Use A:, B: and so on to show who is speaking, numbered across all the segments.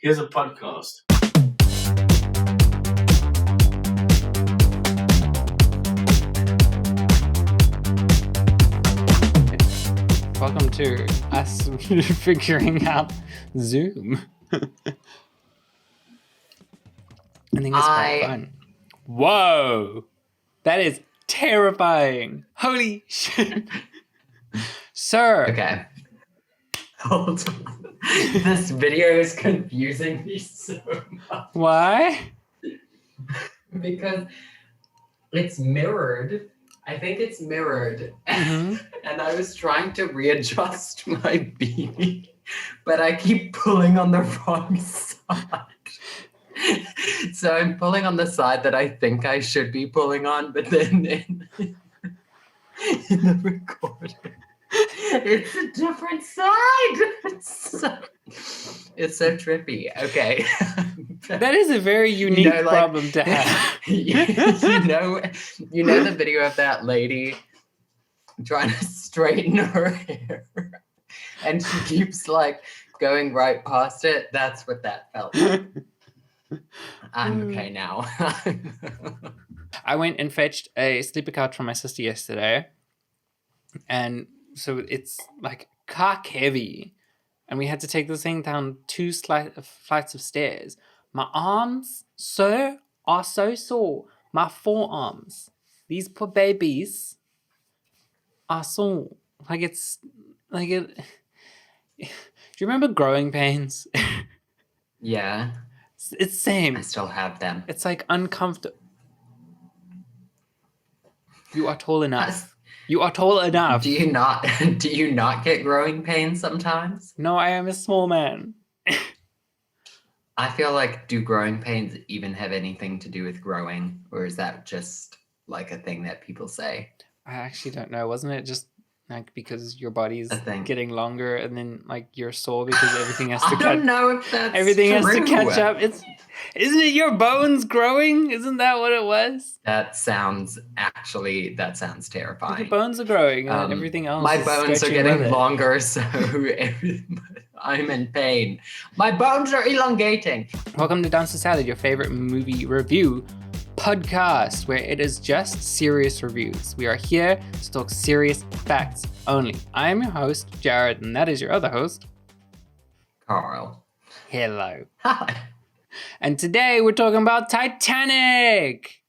A: Here's a podcast.
B: Welcome to us figuring out Zoom. I think it's quite fun. Whoa! That is terrifying. Holy shit. Sir.
C: Okay. Hold on. This video is confusing me so much.
B: Why?
C: Because it's mirrored. I think it's mirrored.
B: Mm-hmm.
C: And I was trying to readjust my beanie, but I keep pulling on the wrong side. So I'm pulling on the side that I think I should be pulling on, but then in the recording, it's a different side. It's so trippy. Okay.
B: That is a very unique problem to have.
C: you know the video of that lady trying to straighten her hair and she keeps like going right past it? That's what that felt like. I'm okay now.
B: I went and fetched a sleeper couch from my sister yesterday. And so it's like cock heavy. And we had to take this thing down 2 flights of stairs. My arms, sir, are so sore. My forearms, these poor babies, are sore. Like it's like it. Do you remember growing pains?
C: Yeah.
B: It's the same.
C: I still have them.
B: It's like uncomfortable. You are tall enough. You are tall enough.
C: Do you not get growing pains sometimes?
B: No, I am a small man.
C: I feel like, do growing pains even have anything to do with growing? Or is that just like a thing that people say?
B: I actually don't know. Wasn't it just like because your body's getting longer and then like you're sore because everything has to
C: I don't know if that's
B: everything
C: true.
B: Has to catch up. Isn't it your bones growing? Isn't that what it was?
C: That sounds terrifying.
B: Your bones are growing and everything else.
C: My bones are getting longer, so I'm in pain. My bones are elongating.
B: Welcome to Dance to Salad, your favorite movie review podcast, where it is just serious reviews. We are here to talk serious facts only. I am your host, Jared, and that is your other host,
C: Kahrl.
B: Hello.
C: Hi.
B: And today we're talking about Titanic.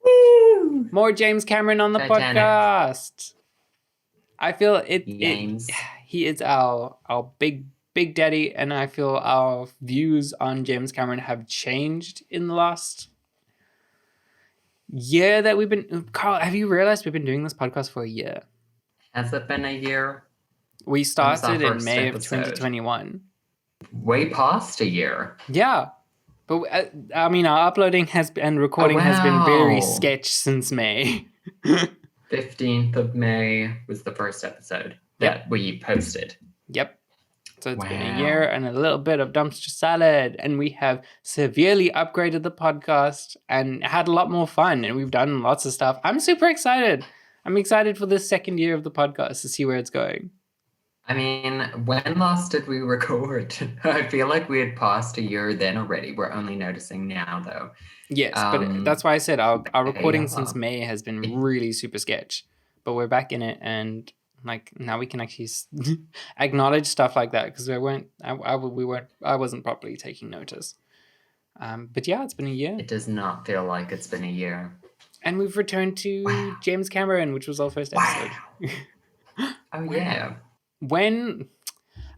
C: Woo!
B: More James Cameron on the podcast. I feel he is our big daddy, and I feel our views on James Cameron have changed in the last year that we've been. Kahrl, have you realized we've been doing this podcast for a year?
C: Has it been a year?
B: We started in May of 2021.
C: Way past a year.
B: Yeah. But I mean, our uploading and recording has been very sketch since May.
C: 15th of May was the first episode that we posted.
B: Yep. So it's been a year and a little bit of dumpster salad, and we have severely upgraded the podcast and had a lot more fun, and we've done lots of stuff. I'm super excited. I'm excited for this second year of the podcast to see where it's going.
C: I mean, when last did we record? I feel like we had passed a year then already. We're only noticing now, though.
B: Yes, but that's why I said our recording since May has been really super sketch. But we're back in it, and like now we can actually acknowledge stuff like that because I wasn't properly taking notice. But yeah, it's been a year.
C: It does not feel like it's been a year.
B: And we've returned to James Cameron, which was our first episode.
C: Oh yeah.
B: When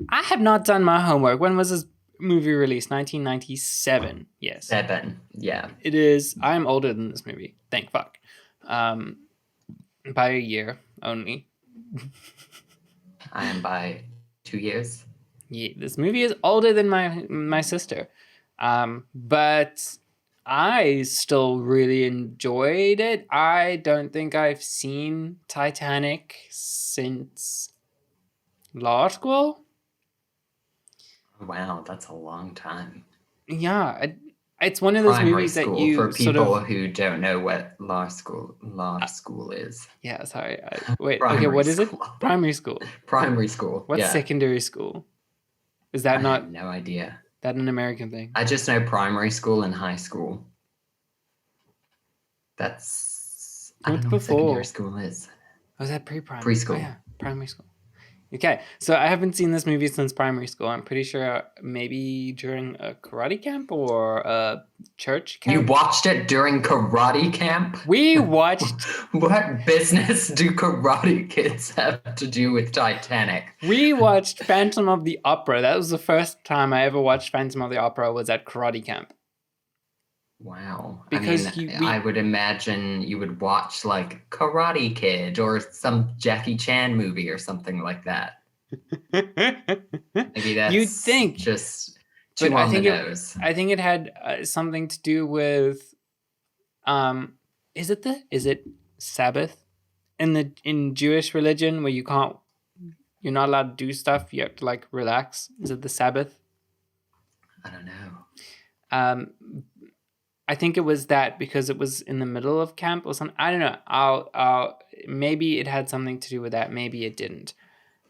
B: I have not done my homework. When was this movie released? 1997. Yes.
C: 7. Yeah.
B: It is. I'm older than this movie. Thank fuck. By a year only.
C: I am by 2 years.
B: Yeah, this movie is older than my sister. But I still really enjoyed it. I don't think I've seen Titanic since law school.
C: Wow, that's a long time.
B: Yeah, it's one of those movies that you
C: for people who don't know what law school is.
B: Yeah, sorry. Wait, okay, what is it? Primary school.
C: Primary school.
B: What's secondary school? Is that
C: I
B: not?
C: have no idea.
B: That an American thing?
C: I just know primary school and high school. That's I don't
B: What's
C: know what secondary
B: before?
C: school is.
B: Was that pre-primary?
C: Preschool.
B: Oh yeah, primary school. Okay, so I haven't seen this movie since primary school. I'm pretty sure maybe during a karate camp or a church camp.
C: You watched it during karate camp?
B: We watched.
C: What business do karate kids have to do with Titanic?
B: We watched Phantom of the Opera. That was the first time I ever watched Phantom of the Opera. Was at karate camp.
C: Wow.
B: Because
C: I would imagine you would watch like Karate Kid or some Jackie Chan movie or something like that. Maybe that's
B: you'd think
C: just too on the nose.
B: I think it had something to do with, is it Sabbath in Jewish religion where you're not allowed to do stuff. You have to like relax. Is it the Sabbath?
C: I don't know.
B: I think it was that because it was in the middle of camp or something. I don't know. I'll maybe it had something to do with that. Maybe it didn't.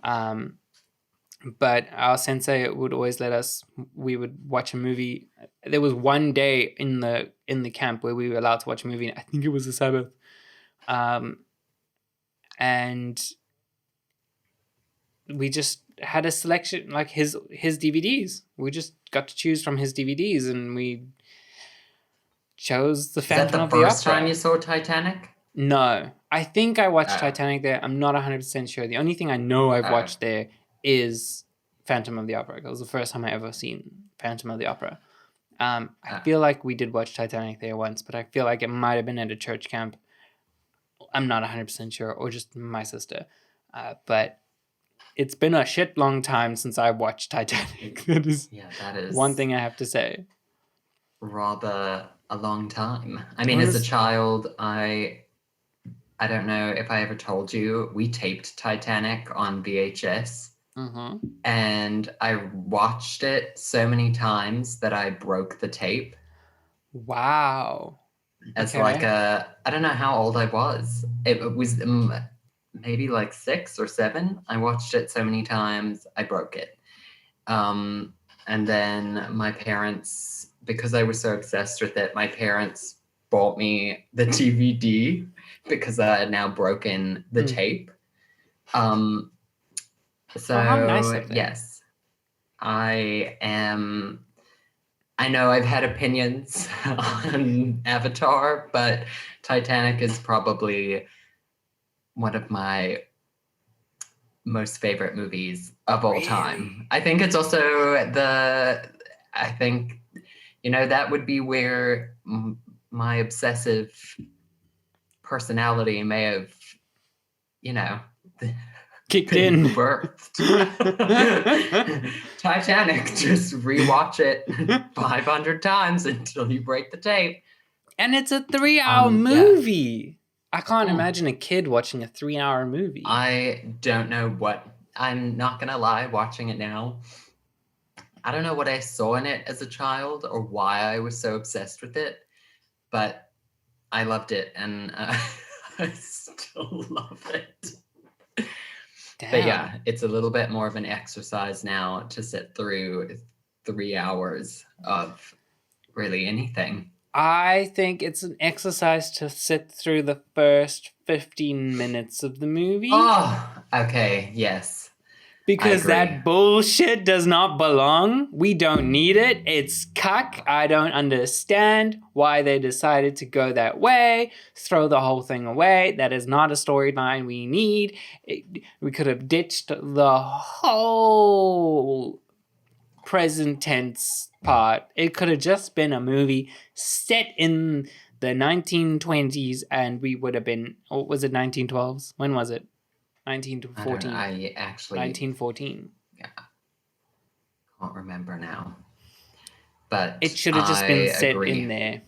B: But our sensei would always we would watch a movie. There was one day in the camp where we were allowed to watch a movie. I think it was the Sabbath. And we just had a selection, like his DVDs. We just got to choose from his DVDs, and we chose the Phantom of the Opera.
C: Is that the first time you saw Titanic?
B: No. I think I watched Titanic there. I'm not 100% sure. The only thing I know I've watched there is Phantom of the Opera. It was the first time I ever seen Phantom of the Opera. I feel like we did watch Titanic there once, but I feel like it might have been at a church camp. I'm not 100% sure, or just my sister. But it's been a shit long time since I watched Titanic. That is one thing I have to say.
C: Rather a long time. I mean, as a child, I don't know if I ever told you, we taped Titanic on VHS.
B: Mm-hmm.
C: And I watched it so many times that I broke the tape.
B: Wow.
C: As like I don't know how old I was. It was maybe like 6 or 7. I watched it so many times, I broke it. And then my parents, because I was so obsessed with it, my parents bought me the DVD because I had now broken the tape. So
B: how nice of them.
C: Yes, I know I've had opinions on Avatar, but Titanic is probably one of my most favorite movies of all time. I think it's also that would be where my obsessive personality may have,
B: kicked in.
C: Birthed. Titanic, just rewatch it 500 times until you break the tape.
B: And it's a 3-hour movie. Yeah. I can't imagine a kid watching a 3-hour movie.
C: I don't know I'm not gonna lie, watching it now, I don't know what I saw in it as a child or why I was so obsessed with it, but I loved it, and I still love it. Damn. But yeah, it's a little bit more of an exercise now to sit through 3 hours of really anything.
B: I think it's an exercise to sit through the first 15 minutes of the movie.
C: Oh, okay, yes.
B: Because that bullshit does not belong. We don't need it. It's cuck. I don't understand why they decided to go that way. Throw the whole thing away. That is not a storyline we need. We could have ditched the whole present tense part. It could have just been a movie set in the 1920s, and we would have been, or was it 1912s? When was it? 1914.
C: I actually
B: 1914.
C: Yeah, can't remember now. But
B: it should have just been set in there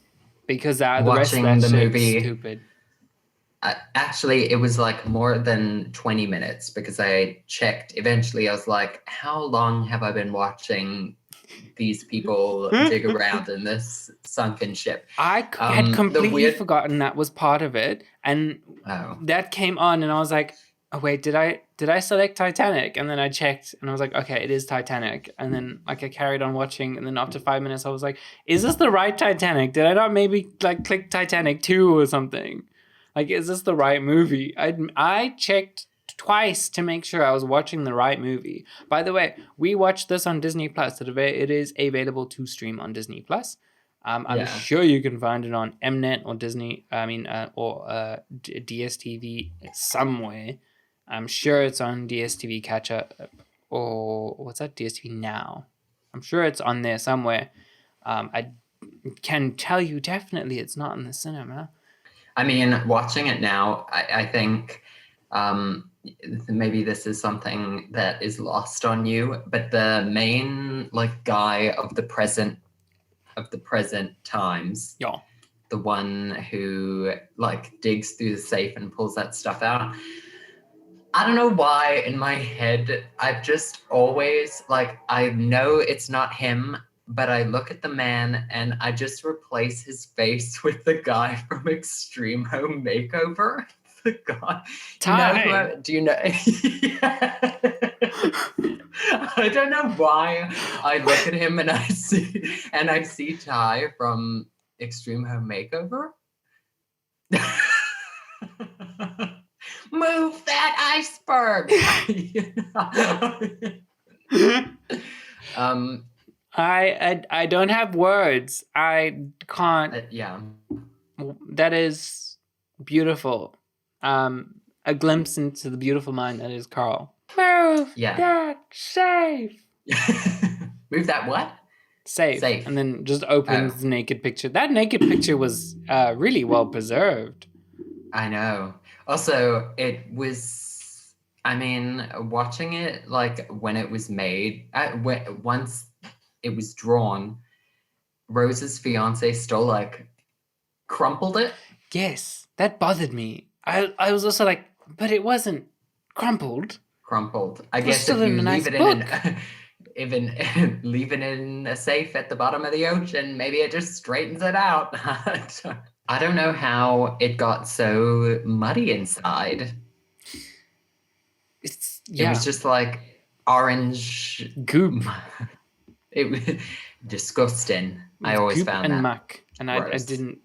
B: because the rest of
C: the
B: movie is stupid.
C: Actually, it was like more than 20 minutes because I checked. Eventually, I was like, "How long have I been watching these people dig around in this sunken ship?"
B: I had completely forgotten that was part of it, and that came on, and I was like, oh wait, did I select Titanic? And then I checked and I was like, okay, it is Titanic. And then like I carried on watching, and then after 5 minutes I was like, is this the right Titanic? Did I not maybe like click Titanic 2 or something? Like, is this the right movie? I checked twice to make sure I was watching the right movie. By the way, we watched this on Disney Plus. It is available to stream on Disney Plus. I'm
C: Yeah.
B: sure you can find it on Mnet or Disney. Or DSTV somewhere. I'm sure it's on DSTV Catch Up, or what's that? DSTV Now. I'm sure it's on there somewhere. I can tell you definitely it's not in the cinema.
C: I mean, watching it now, I think maybe this is something that is lost on you, but the main like guy of the present times,
B: Yeah.
C: the one who like digs through the safe and pulls that stuff out. I don't know why in my head I've just always like, I know it's not him, but I look at the man and I just replace his face with the guy from Extreme Home Makeover. The guy.
B: Ty.
C: Do you know? Yeah. I don't know why I look at him and I see Ty from Extreme Home Makeover. Move that iceberg.
B: I don't have words. I can't.
C: Yeah.
B: That is beautiful. A glimpse into the beautiful mind that is Kahrl. Move that safe.
C: Move that what?
B: Safe. And then just opens the naked picture. That naked picture was really well preserved.
C: I know. Also, it was, I mean, watching it, like, when it was made, once it was drawn, Rose's fiance still, like, crumpled it.
B: Yes, that bothered me. I was also like, but it wasn't crumpled.
C: I guess if you leave it leave it in a safe at the bottom of the ocean, maybe it just straightens it out. I don't know how it got so muddy inside. It was just like orange
B: goop.
C: It was disgusting. I always
B: goop
C: found
B: and
C: that
B: muck, and I didn't.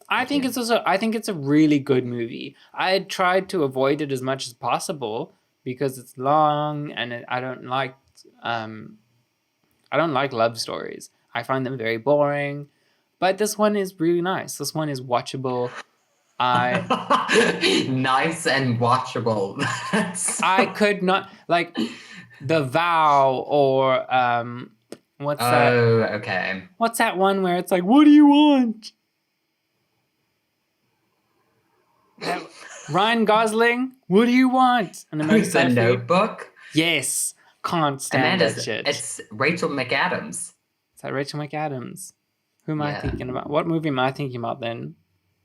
B: I think it's a really good movie. I tried to avoid it as much as possible because it's long, and I don't like love stories. I find them very boring. But this one is really nice. This one is watchable.
C: Nice and watchable.
B: I could not, like, The Vow or what's that?
C: Oh, okay.
B: What's that one where it's like, what do you want? Ryan Gosling, what do you want? And
C: The Notebook?
B: Yes. Can't stand that shit.
C: It's Rachel McAdams.
B: Is that Rachel McAdams? Who am I thinking about? What movie am I thinking about then?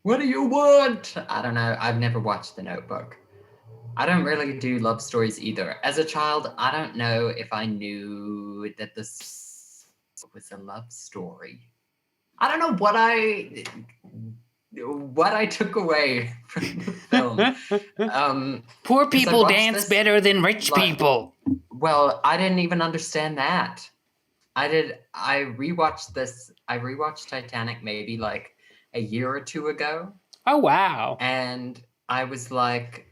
C: What do you want? I don't know. I've never watched The Notebook. I don't really do love stories either. As a child, I don't know if I knew that this was a love story. I don't know what I took away from the film.
B: Poor people dance better than rich people.
C: Well, I didn't even understand that. I rewatched Titanic maybe like a year or two ago.
B: Oh, wow.
C: And I was like,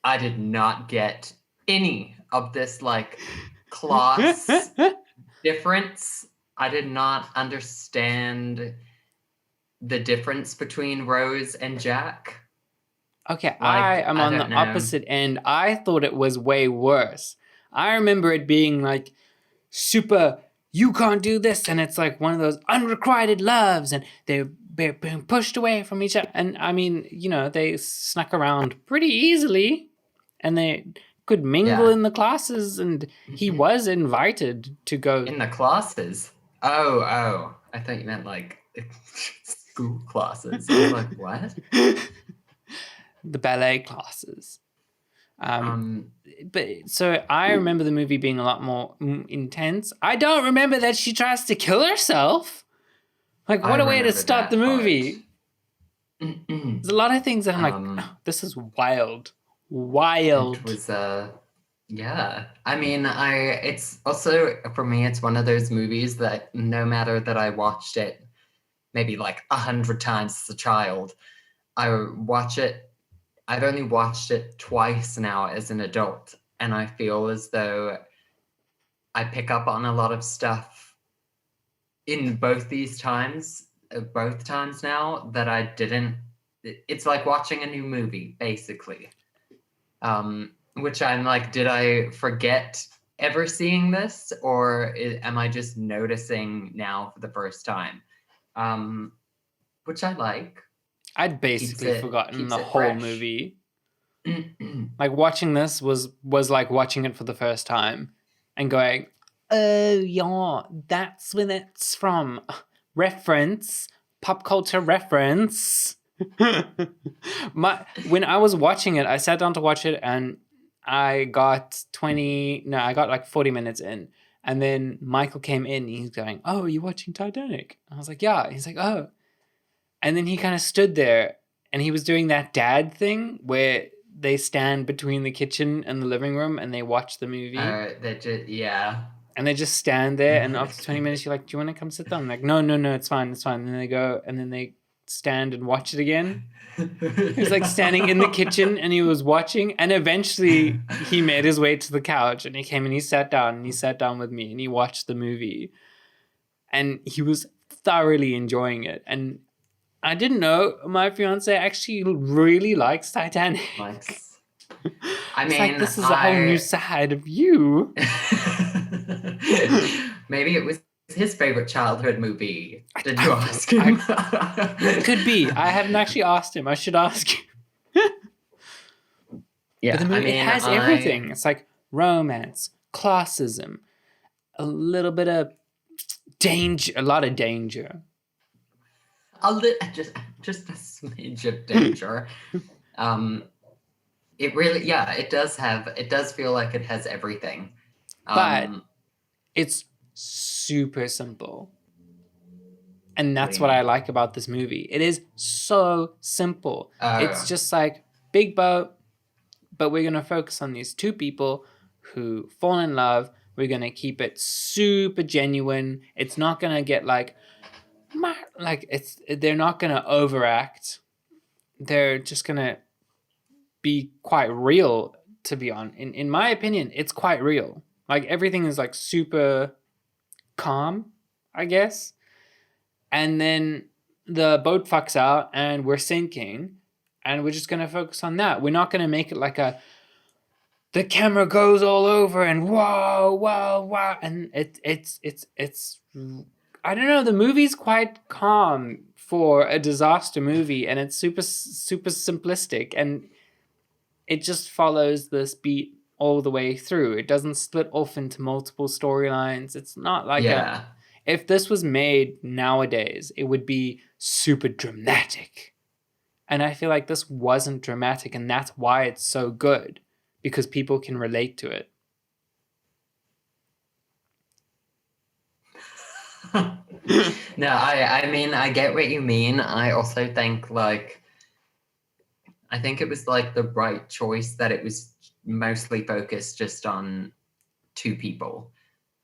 C: I did not get any of this like class difference. I did not understand the difference between Rose and Jack.
B: Okay, I am on the opposite end. I thought it was way worse. I remember it being like super, you can't do this, and it's like one of those unrequited loves, and they're being pushed away from each other. And I mean, they snuck around pretty easily, and they could mingle in the classes, and he was invited to go
C: in the classes. Oh, I thought you meant like school classes. I was like, what?
B: The ballet classes. But so I remember the movie being a lot more intense. I don't remember that she tries to kill herself. Like, what a way to start the movie. There's a lot of things that I'm like, oh, this is wild.
C: It was yeah. I mean, it's also for me, it's one of those movies that no matter that I watched it maybe like 100 times as a child, I watch it. I've only watched it twice now as an adult, and I feel as though I pick up on a lot of stuff in both times now that I didn't. It's like watching a new movie, basically. Which I'm like, did I forget ever seeing this, or am I just noticing now for the first time? Which I like.
B: I'd basically forgotten the whole
C: fresh.
B: movie. Like watching this was like watching it for the first time and going, oh yeah, that's where that's from. Reference, pop culture reference. When I was watching it, I sat down to watch it and I got like 40 minutes in. And then Michael came in and he's going, oh, are you watching Titanic? I was like, yeah. He's like, oh. And then he kind of stood there and he was doing that dad thing where they stand between the kitchen and the living room and they watch the movie.
C: Yeah.
B: And they just stand there, and after 20 minutes, you're like, do you want to come sit down? I'm like, no, it's fine. And then they go, and then they stand and watch it again. He was like standing in the kitchen and he was watching, and eventually he made his way to the couch and he came and he sat down with me and he watched the movie. And he was thoroughly enjoying it. And I didn't know my fiance actually really likes Titanic.
C: I mean,
B: like, this is a whole new side of you.
C: Maybe it was his favorite childhood movie. Did you ask him?
B: Could be. I haven't actually asked him. I should ask him.
C: Yeah,
B: but the movie, it has everything. It's like romance, classism, a little bit of danger, a lot of danger.
C: Just a smidge of danger. It really, yeah, it does feel like it has everything.
B: But it's super simple. And that's what I like about this movie. It is so simple. It's just like, big boat, but we're going to focus on these two people who fall in love. We're going to keep it super genuine. It's not going to get they're not going to overact. They're just going to be quite real, to be honest. In my opinion, it's quite real. Like, everything is like super calm, I guess. And then the boat fucks out and we're sinking, and we're just going to focus on that. We're not going to make it like the camera goes all over and whoa. And it's I don't know, the movie's quite calm for a disaster movie, and it's super, super simplistic, and it just follows this beat all the way through. It doesn't split off into multiple storylines. It's not like if this was made nowadays, it would be super dramatic. And I feel like this wasn't dramatic, and that's why it's so good, because people can relate to it.
C: No, I mean, I get what you mean. I also think I think it was like the right choice that it was mostly focused just on two people.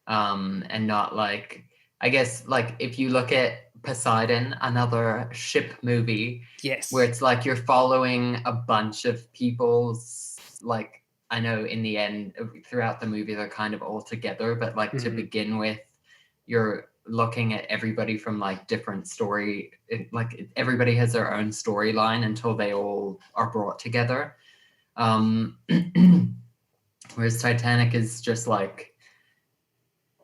C: And not like, I guess, like, if you look at Poseidon, another ship movie,
B: yes,
C: where it's like you're following a bunch of people's, like, I know in the end, throughout the movie, they're kind of all together, but like to begin with, you're looking at everybody from like different story, like everybody has their own storyline until they all are brought together. Whereas Titanic is just like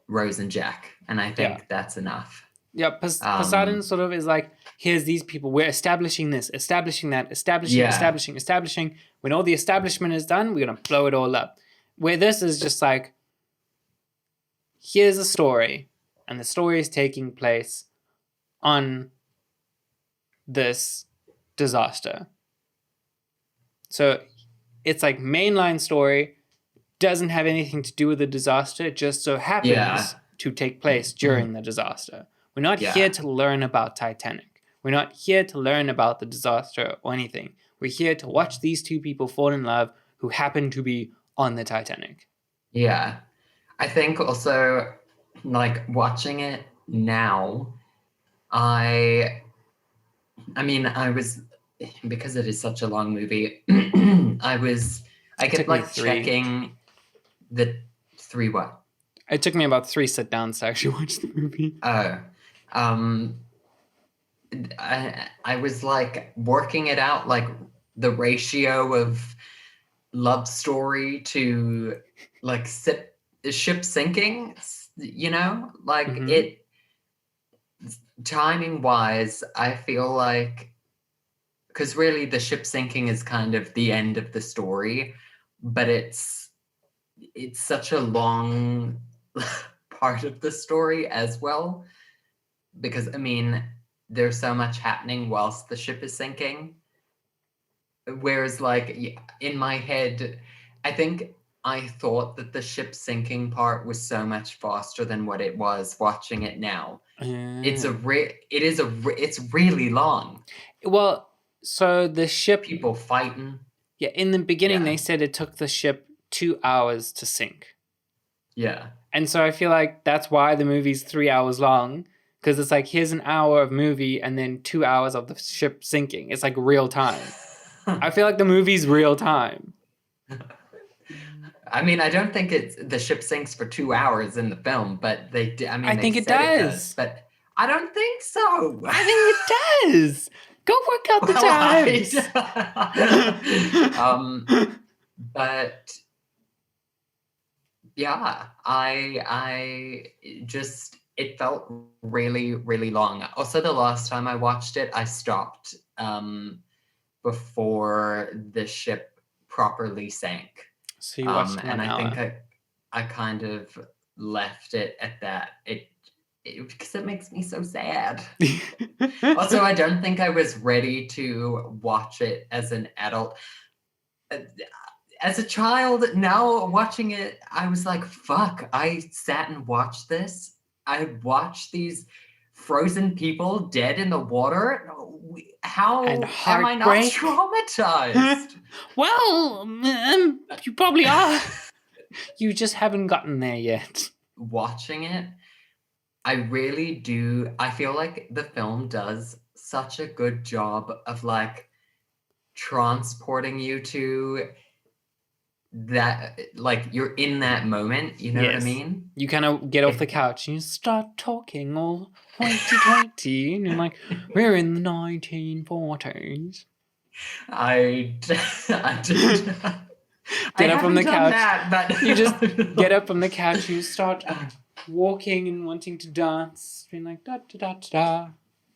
C: Rose and Jack, and I think that's enough.
B: Yeah, Poseidon sort of is like, here's these people, we're establishing this, establishing that, establishing. When all the establishment is done, we're going to blow it all up. Where this is just like, here's a story, and the story is taking place on this disaster. So it's like mainline story, doesn't have anything to do with the disaster, it just so happens to take place during the disaster. We're not here to learn about Titanic. We're not here to learn about the disaster or anything. We're here to watch these two people fall in love who happen to be on the Titanic.
C: Yeah. I think also, like, watching it now, I mean, I was, because it is such a long movie, I
B: It
C: kept
B: took me
C: like
B: 3.
C: checking the 3 what?
B: It took me about 3 sit-downs to actually watch the movie.
C: Oh, I was like working it out, like the ratio of love story to like ship sinking, you know, like
B: Mhm.
C: it timing wise, I feel like, because really the ship sinking is kind of the end of the story, but it's such a long part of the story as well, because I mean there's so much happening whilst the ship is sinking. Whereas, like, in my head, I think I thought that the ship sinking part was so much faster than what it was watching it now. It's really long.
B: Well, so the ship,
C: People fighting.
B: yeah, in the beginning
C: Yeah.
B: they said it took the ship 2 hours to sink.
C: Yeah.
B: And so I feel like that's why the movie's 3 hours long, because it's like, here's an hour of movie and then 2 hours of the ship sinking. It's like real time. I feel like the movie's real time.
C: I mean, I don't think the ship sinks for 2 hours in the film, but they I mean,
B: I
C: they
B: think it
C: said it does,
B: does.
C: but I don't think so.
B: I think it does. Go work out the times.
C: But yeah, I just, it felt really, really long. Also, the last time I watched it, I stopped before the ship properly sank.
B: So you watched
C: And
B: 1
C: I think
B: hour.
C: I kind of left it at that. Because it makes me so sad. Also, I don't think I was ready to watch it as an adult. As a child, now watching it, I was like, fuck, I sat and watched this. I watched these frozen people dead in the water. How
B: And
C: am I not
B: heartbreak.
C: traumatized?
B: Well, you probably are. You just haven't gotten there yet.
C: Watching it, I really do. I feel like the film does such a good job of like transporting you to that, like you're in that moment, you know what I
B: Yes.
C: mean?
B: You kind of get off the couch and you start talking all hoity-toity, and you're like, we're in the 1940s.
C: I did.
B: Get up from the couch.
C: That, but
B: You just get up from the couch, you start walking and wanting to dance, being like, da da da da.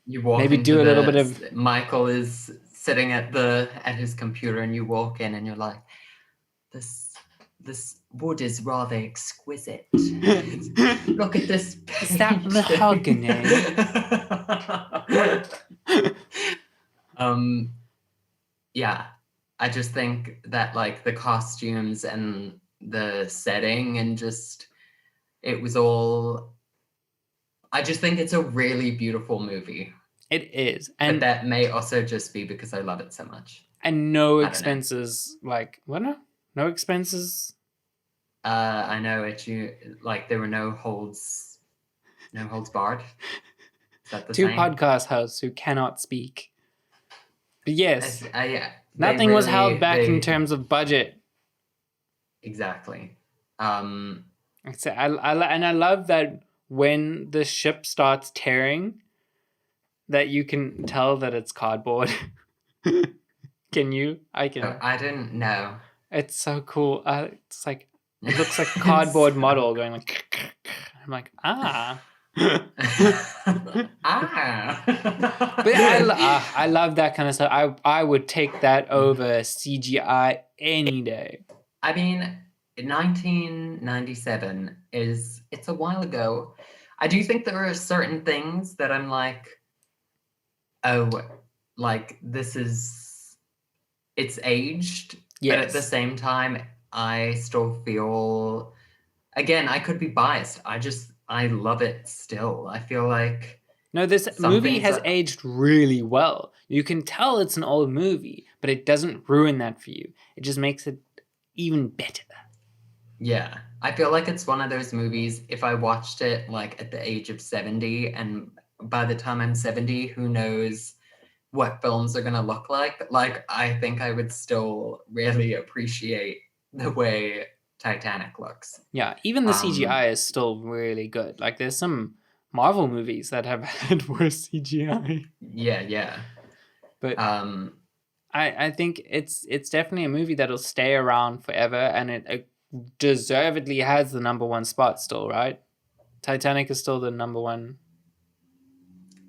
C: You walk
B: Maybe
C: into
B: do a little bit of.
C: Michael is sitting at his computer, and you walk in, and you're like, this wood is rather exquisite. Look at this painting.
B: Is that mahogany?
C: Yeah, I just think that like the costumes and the setting and just it was all. I just think it's a really beautiful movie.
B: It is,
C: But
B: and
C: that may also just be because I love it so much.
B: and no
C: I don't know.
B: expenses. Like what? No expenses.
C: I know it. Like there were no holds barred. Is that the
B: Two
C: same?
B: podcast hosts who cannot speak. But yes,
C: Yeah,
B: nothing was held back in terms of budget.
C: Exactly.
B: I love that when the ship starts tearing, that you can tell that it's cardboard. Can you? I can.
C: Oh, I didn't know.
B: It's so cool. It's like it looks like a cardboard model going like. I'm like, ah. But I love that kind of stuff. I would take that over CGI any day.
C: I mean, 1997 it's a while ago. I do think there are certain things that I'm like, oh, like it's aged,
B: Yes.
C: but at the same time, I still feel, again, I could be biased. I love it still. I feel like
B: No, this
C: Some
B: movie
C: things
B: has
C: are,
B: aged really well. You can tell it's an old movie, but it doesn't ruin that for you. It just makes it even better.
C: yeah. I feel like it's one of those movies, if I watched it like at the age of 70, and by the time I'm 70, who knows what films are going to look like. Like, I think I would still really appreciate the way Titanic looks.
B: Yeah, even the CGI is still really good. Like, there's some Marvel movies that have had worse CGI.
C: Yeah.
B: But
C: Um,
B: I think it's definitely a movie that'll stay around forever, and it deservedly has the number one spot still, right? Titanic is still the number one.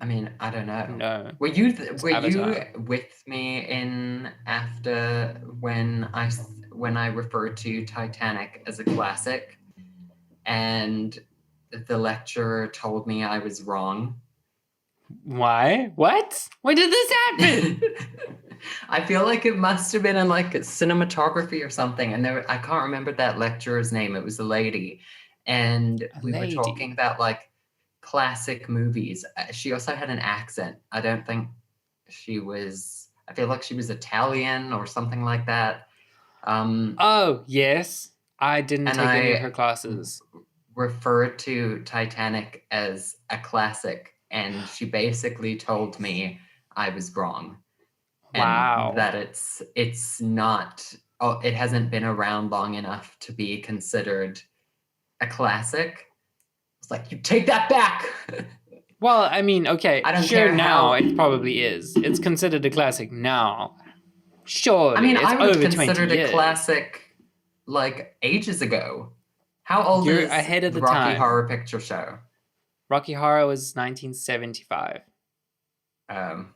C: I mean, I don't know.
B: No,
C: Were you
B: it's
C: were you
B: Avatar.
C: with me in after when I referred to Titanic as a classic, and the lecturer told me I was wrong?
B: Why? What? Why did this happen?
C: I feel like it must have been in like cinematography or something, and I can't remember that lecturer's name. It was a lady, and
B: A
C: we were talking
B: lady.
C: about like classic movies. She also had an accent. I don't think she was. I feel like she was Italian or something like that.
B: Oh, yes. I didn't
C: And
B: take any of her
C: I
B: classes.
C: referred to Titanic as a classic, and she basically told me I was wrong. And
B: Wow.
C: that it's not, oh, it hasn't been around long enough to be considered a classic. It's like, you take that back.
B: Well, I mean, okay,
C: I don't
B: sure,
C: care
B: now
C: how.
B: it probably is. It's considered a classic now. Surely,
C: I mean,
B: it's
C: I would have
B: over 20
C: considered a
B: years.
C: classic like ages ago. How old
B: You're
C: is
B: ahead of
C: the
B: the
C: Rocky
B: time.
C: Horror Picture Show?
B: Rocky Horror was 1975.
C: Um,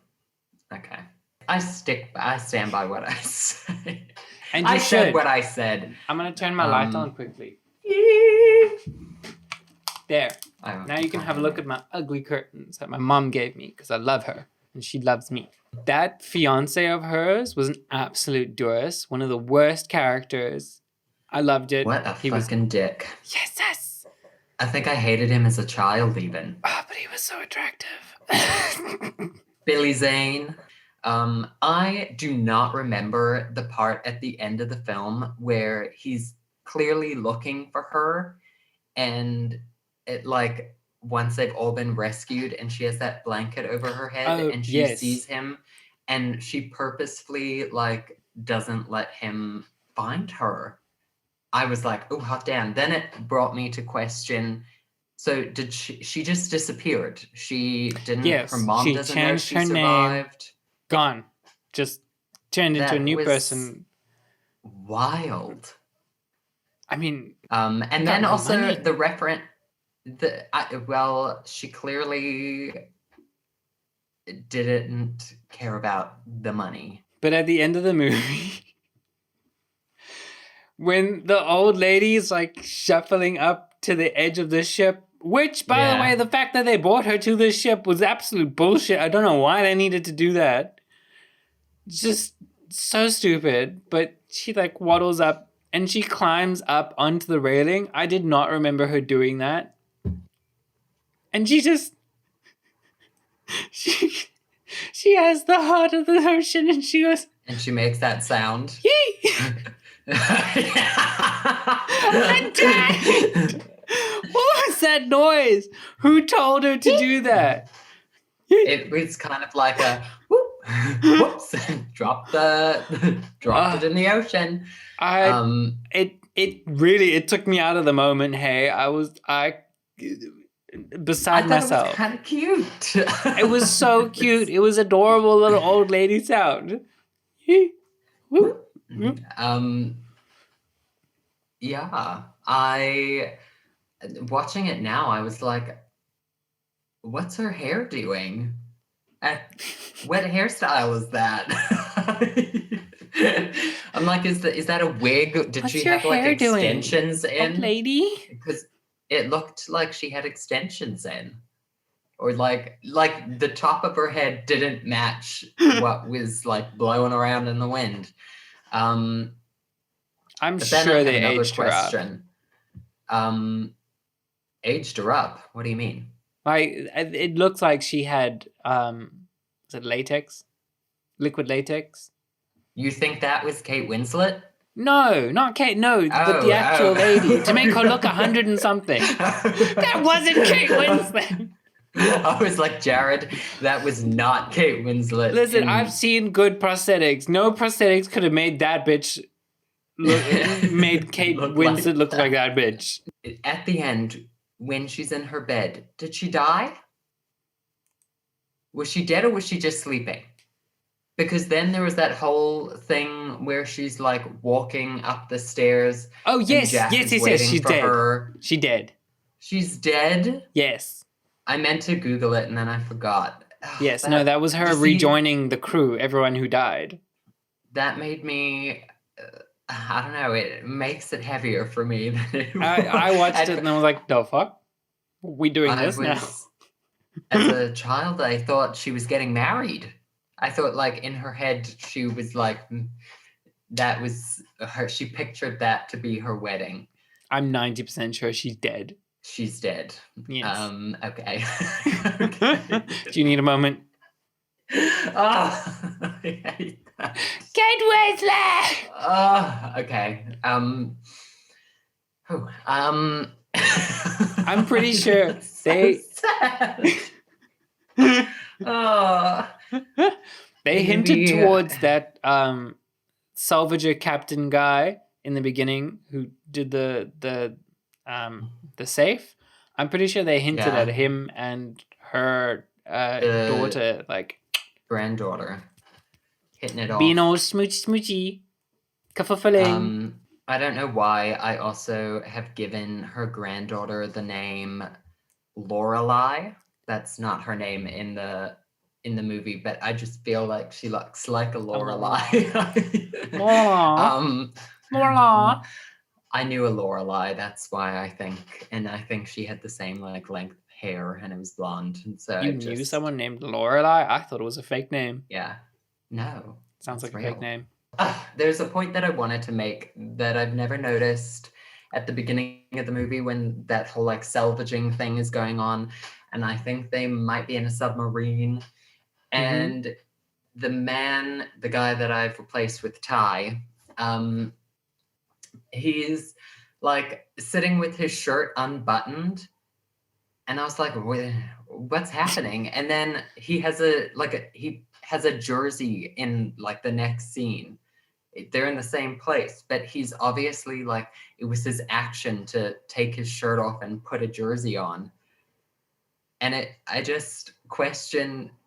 C: okay. I stand by what I say.
B: And
C: I
B: you
C: said
B: should.
C: what I said.
B: I'm going to turn my light on quickly. There. Now you can have a look at my ugly curtains that my mom gave me because I love her and she loves me. That fiance of hers was an absolute Doris, one of the worst characters. I loved it.
C: What a fucking dick.
B: Yes.
C: I think I hated him as a child even.
B: Oh, but he was so attractive.
C: Billy Zane. I do not remember the part at the end of the film where he's clearly looking for her, and it like once they've all been rescued and she has that blanket over her head and she sees him and she purposefully like doesn't let him find her. I was like, oh, hot damn. Then it brought me to question, so did she just disappeared? She didn't, her
B: Yes,
C: mom
B: she
C: doesn't know
B: changed
C: she
B: her name.
C: survived.
B: Gone. Just turned into a
C: That
B: new
C: was
B: person.
C: wild.
B: I mean,
C: and
B: got
C: then also
B: money.
C: the reference, well, she clearly didn't care about the money.
B: But at the end of the movie, when the old lady is like shuffling up to the edge of the ship, which, by the way, the fact that they brought her to this ship was absolute bullshit. I don't know why they needed to do that. Just so stupid. But she like waddles up and she climbs up onto the railing. I did not remember her doing that. And she just... She has the heart of the ocean and she goes...
C: And she makes that sound.
B: Yee! I died! What was that noise? Who told her to do that?
C: It was kind of like a whoop, whoops, dropped it in the ocean.
B: It took me out of the moment. Hey, beside myself.
C: It was kind of cute.
B: It was so cute. It was adorable little old lady sound.
C: Yeah, watching it now, I was like, what's her hair doing? What hairstyle is that? I'm like, is that a wig? Did she have like extensions in?
B: Old lady?
C: Because it looked like she had extensions in. Or like the top of her head didn't match what was like blowing around in the wind.
B: I'm sure they aged her up.
C: Aged her up? What do you mean?
B: Like it looks like she had is it latex? Liquid latex?
C: You think that was Kate Winslet?
B: No, not Kate. No, the actual lady to make her look 100 and something. That wasn't Kate Winslet.
C: I was like, Jared, that was not Kate Winslet.
B: Listen, I've seen good prosthetics. No prosthetics could have made that bitch made Kate Winslet look like that bitch.
C: At the end, when she's in her bed, did she die? Was she dead or was she just sleeping? Because then there was that whole thing where she's like walking up the stairs.
B: Oh yes, yes, she's dead.
C: Her.
B: She dead.
C: She's dead?
B: Yes.
C: I meant to Google it and then I forgot.
B: Yes, no, that was her rejoining the crew, everyone who died.
C: That made me, I don't know, it makes it heavier for me than it was.
B: I watched it and I was like, the fuck? We doing this now?
C: As a child, I thought she was getting married. I thought, like, in her head, she was like, that was her. She pictured that to be her wedding.
B: I'm 90% sure she's dead.
C: She's dead.
B: Yes.
C: Okay.
B: Okay. Do you need a moment?
C: Oh, I hate that.
B: Kate Winslet!
C: Okay.
B: I'm pretty sure they they hinted towards that salvager captain guy in the beginning who did the safe. I'm pretty sure they hinted at him and her daughter, like
C: granddaughter, hitting it off,
B: being all smoochy cuffling.
C: I don't know why I also have given her granddaughter the name Lorelai. That's not her name in the movie, but I just feel like she looks like a Lorelai.
B: Lorelai.
C: I knew a Lorelai, that's why I think she had the same like length hair and it was blonde. And so
B: you knew someone named Lorelai? I thought it was a fake name.
C: Yeah. No.
B: Sounds like a fake name.
C: There's a point that I wanted to make that I've never noticed at the beginning of the movie when that whole like salvaging thing is going on. And I think they might be in a submarine. And the guy that I've replaced with Ty, he's like sitting with his shirt unbuttoned. And I was like, what's happening? And then he has a jersey in like the next scene. They're in the same place, but he's obviously like, it was his action to take his shirt off and put a jersey on. And I just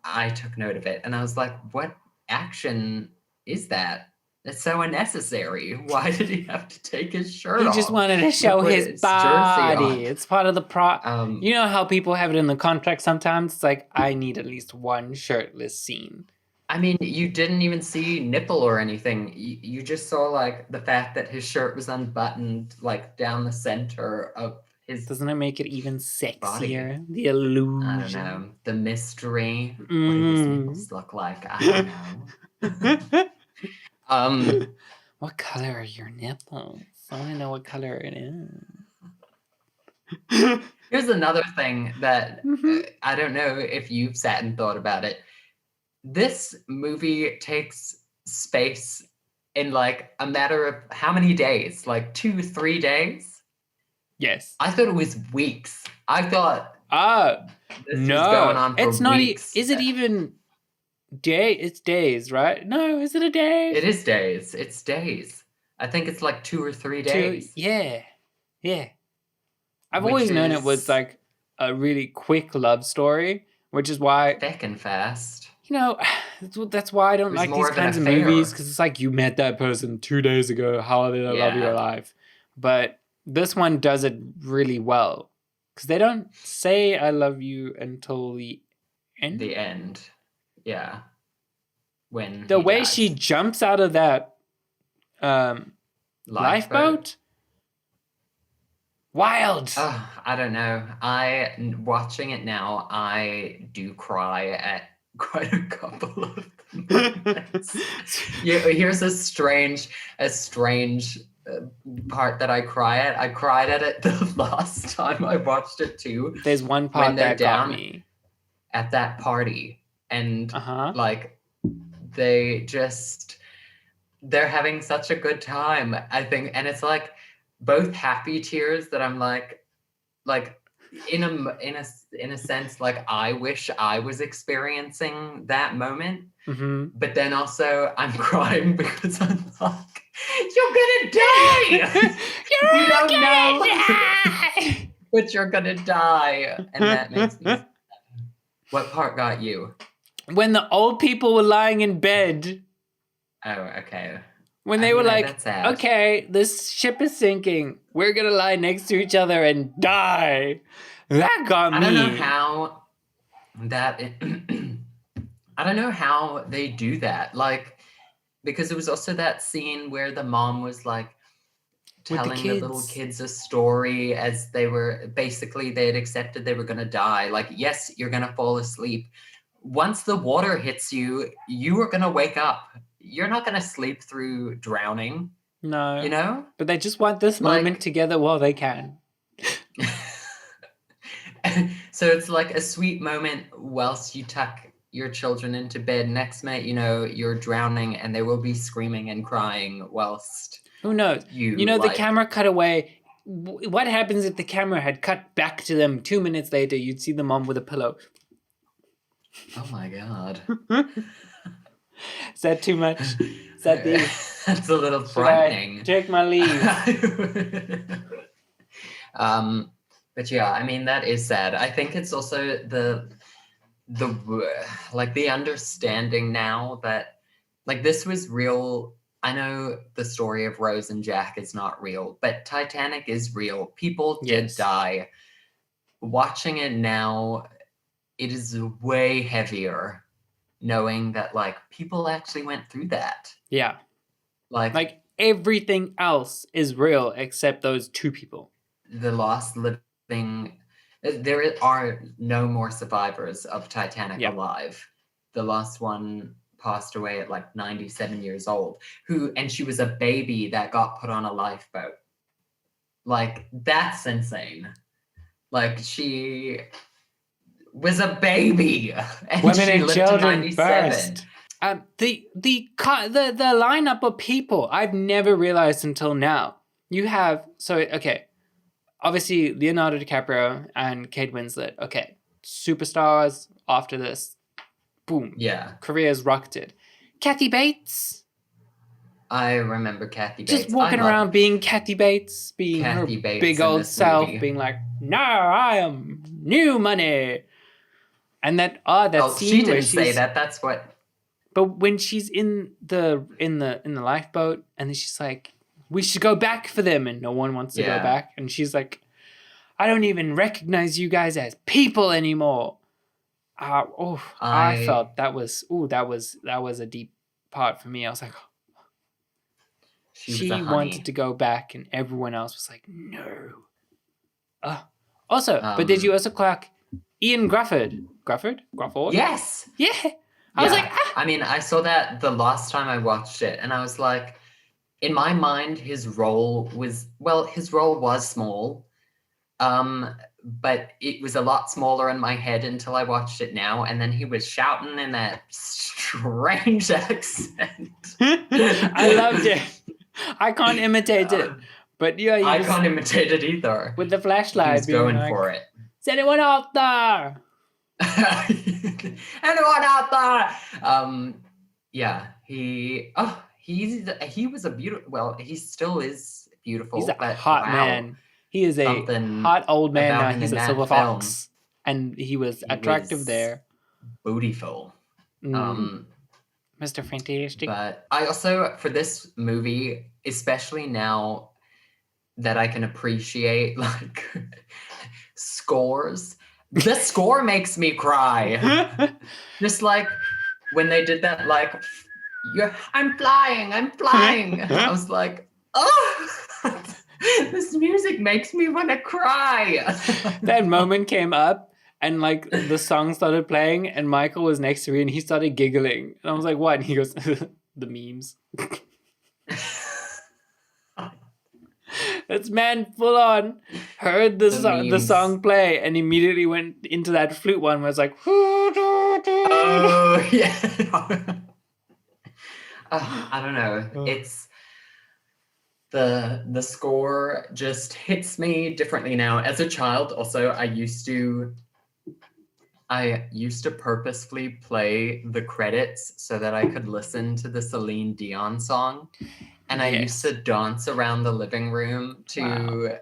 C: I took note of it and I was like, what action is that? It's so unnecessary. Why did he have to take his shirt off?
B: He just wanted to show his body. It's part of the you know how people have it in the contract sometimes? It's like, I need at least one shirtless scene.
C: I mean, you didn't even see nipple or anything. You just saw like the fact that his shirt was unbuttoned like down the center of his
B: Doesn't it make it even sexier?
C: Body.
B: The illusion.
C: I don't know. The mystery. What do his nipples look like? I don't know.
B: What color are your nipples? I want to know what color it is.
C: Here's another thing that I don't know if you've sat and thought about it. This movie takes space in like a matter of how many days? Like 2-3 days?
B: Yes.
C: I thought it was weeks. I thought this
B: no,
C: was going on for
B: it's not.
C: Weeks.
B: Is it even day? It's days, right? No, is it a day?
C: It is days. It's days. I think it's like 2 or 3 days.
B: Yeah. I've always known it was like a really quick love story, which is why
C: thick and fast.
B: You know, that's why I don't like these kinds of movies, because it's like you met that person 2 days ago. How are they the love of your life? But this one does it really well, because they don't say "I love you" until the end.
C: The end, yeah. When
B: the way she jumps out of that lifeboat, wild.
C: I don't know. Watching it now, I do cry at quite a couple of moments. Yeah, here's a strange part that I cry at. I cried at it the last time I watched it too.
B: There's one
C: When
B: part
C: they're
B: that got
C: down
B: me.
C: at that party and like they're having such a good time, I think, and it's like both happy tears that I'm like in a sense, like I wish I was experiencing that moment, but then also I'm crying because I'm like, you're gonna die. You don't know, but you're gonna die, and that makes me sad. What part got you?
B: When the old people were lying in bed.
C: Oh, okay.
B: When they were like, okay, this ship is sinking. We're going to lie next to each other and die. That got me.
C: I don't know how they do that. Like, because there was also that scene where the mom was like telling the little kids a story as they had accepted they were going to die. Like, yes, you're going to fall asleep. Once the water hits you, you are going to wake up. You're not going to sleep through drowning.
B: No.
C: You know?
B: But they just want this moment together while they can.
C: So it's like a sweet moment whilst you tuck your children into bed. Next minute, you're drowning and they will be screaming and crying whilst...
B: Who knows? The camera cut away. What happens if the camera had cut back to them 2 minutes later? You'd see the mom with a pillow.
C: Oh my God.
B: Is that too much? Is that
C: That's a little frightening.
B: Take my leave.
C: But yeah, I mean, that is sad. I think it's also the understanding now that like this was real. I know the story of Rose and Jack is not real, but Titanic is real. People did die. Watching it now, it is way heavier knowing that like people actually went through that.
B: Yeah.
C: Like
B: everything else is real except those two people.
C: The last living, there are no more survivors of Titanic alive. The last one passed away at like 97 years old, and she was a baby that got put on a lifeboat. Like, that's insane. Like, she was a baby and
B: women
C: she
B: and
C: lived
B: children
C: to 97.
B: First. The lineup of people I've never realized until now. You have obviously Leonardo DiCaprio and Kate Winslet. Okay, superstars. After this, boom.
C: Yeah,
B: careers rocketed. Kathy Bates.
C: I remember Kathy Bates.
B: Just walking around being Kathy Bates, being her big old self, being like, "No, I am new money." And that scene
C: she didn't say that. That's what.
B: But when she's in the lifeboat, and then she's like, "We should go back for them," and no one wants to go back, and she's like, "I don't even recognize you guys as people anymore." I felt that was a deep part for me. I was like, she wanted to go back, and everyone else was like, "No." But did you also clock Ian Grufford? Grufford?
C: Yes.
B: Yeah. I was like,
C: I mean, I saw that the last time I watched it, and I was like, in my mind, his role was small, but it was a lot smaller in my head until I watched it now, and then he was shouting in that strange accent.
B: I loved it. I can't imitate it, but
C: I can't imitate it either.
B: With the flashlight,
C: he's going for it.
B: Is anyone out there?
C: Anyone out there? Yeah, he was a beautiful. Well, he still is beautiful.
B: He's a hot man. He is a hot old man now. He's a silver fox, and he was attractive there.
C: Beautiful.
B: Mr. Fantastic.
C: But I also, for this movie, especially now that I can appreciate like scores, the score makes me cry. Just like when they did that, like, I'm flying. I was like, oh, this music makes me want to cry.
B: That moment came up, and like the song started playing, and Michael was next to me, and he started giggling, and I was like, "What?" And he goes, "The memes." This man full on heard the
C: memes.
B: song play and immediately went into that flute one where it's like,
C: Oh, yeah. I don't know. It's the score just hits me differently now. As a child, also, I used to purposefully play the credits so that I could listen to the Celine Dion song. And I used to dance around the living room to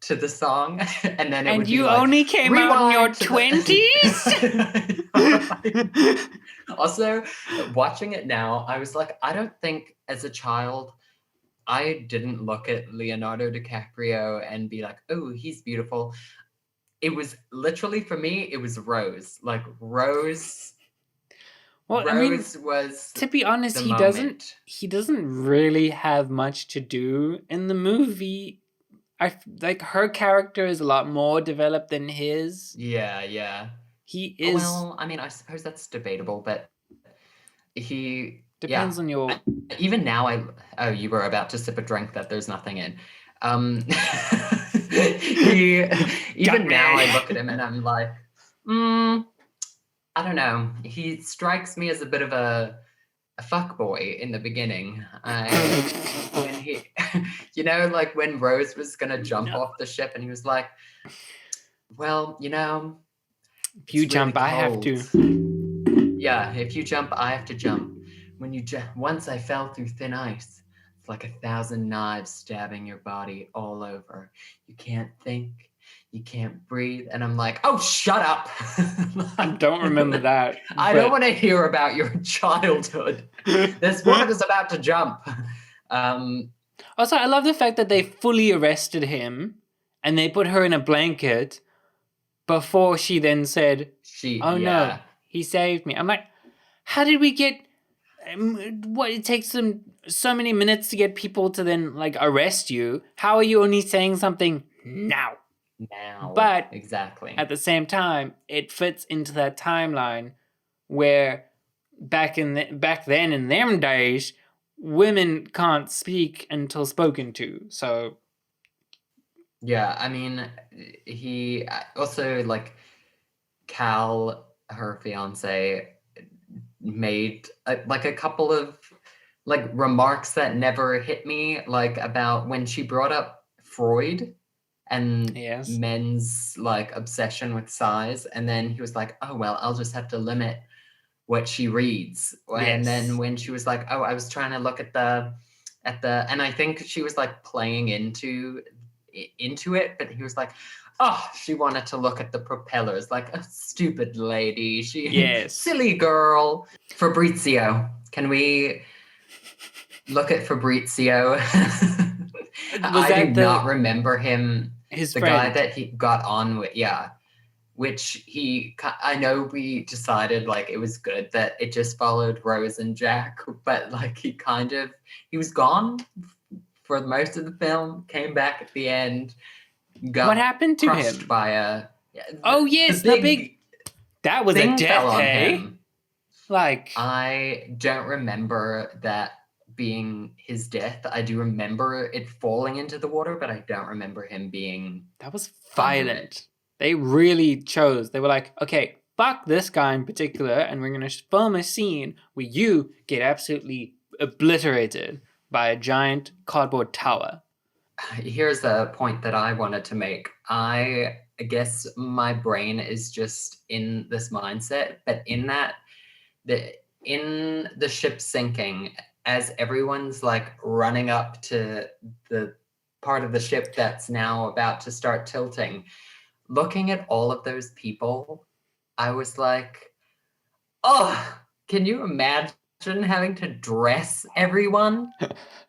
C: the song. And then it would be
B: you
C: like,
B: only came out in your 20s?
C: Also, watching it now, I was like, I don't think as a child, I didn't look at Leonardo DiCaprio and be like, oh, he's beautiful. It was literally, for me, it was Rose. Like, Rose.
B: Well,
C: Rose was,
B: to be honest,
C: the
B: he
C: moment.
B: doesn't really have much to do in the movie. Like her character is a lot more developed than his.
C: Yeah.
B: He is.
C: Well, I mean, I suppose that's debatable, but he
B: depends on your.
C: Even now, oh, you were about to sip a drink that there's nothing in. Even now, I look at him and I'm like, I don't know. He strikes me as a bit of a fuckboy in the beginning. When he, like when Rose was gonna jump off the ship, and he was like, "Well,
B: if you jump, I have to."
C: Yeah, if you jump, I have to jump. When you once I fell through thin ice, it's like 1,000 knives stabbing your body all over. You can't think, you can't breathe, and I'm like, oh, shut up.
B: I don't remember that.
C: I don't want to hear about your childhood. This woman is about to jump.
B: Also, I love the fact that they fully arrested him and they put her in a blanket before she then said, no, he saved me. I'm like, how did we get... What, it takes them so many minutes to get people to then like arrest you. How are you only saying something now? But
C: exactly,
B: at the same time, it fits into that timeline where back then in them days, women can't speak until spoken to. So
C: yeah, I mean, he also, like, Kahrl, her fiance, made like a couple of like remarks that never hit me, like about when she brought up Freud and men's like obsession with size, and then he was like, oh well, I'll just have to limit what she reads. And then when she was like, oh, I was trying to look at the and I think she was like playing into it, but he was like, oh, she wanted to look at the propellers, like a stupid lady. Silly girl. Fabrizio. Can we look at Fabrizio? I do not remember him.
B: His
C: the
B: friend.
C: Guy that he got on with, which I know we decided like it was good that it just followed Rose and Jack, but like he was gone for most of the film, came back at the end, got
B: what happened to
C: crushed
B: him?
C: By
B: the big that was a death
C: on him.
B: Like,
C: I don't remember that being his death. I do remember it falling into the water, but I don't remember him being...
B: That was violent. They really chose. They were like, okay, fuck this guy in particular, and we're going to film a scene where you get absolutely obliterated by a giant cardboard tower.
C: Here's a point that I wanted to make. I guess my brain is just in this mindset, but in the ship sinking, as everyone's like running up to the part of the ship that's now about to start tilting, looking at all of those people, I was like, oh, can you imagine having to dress everyone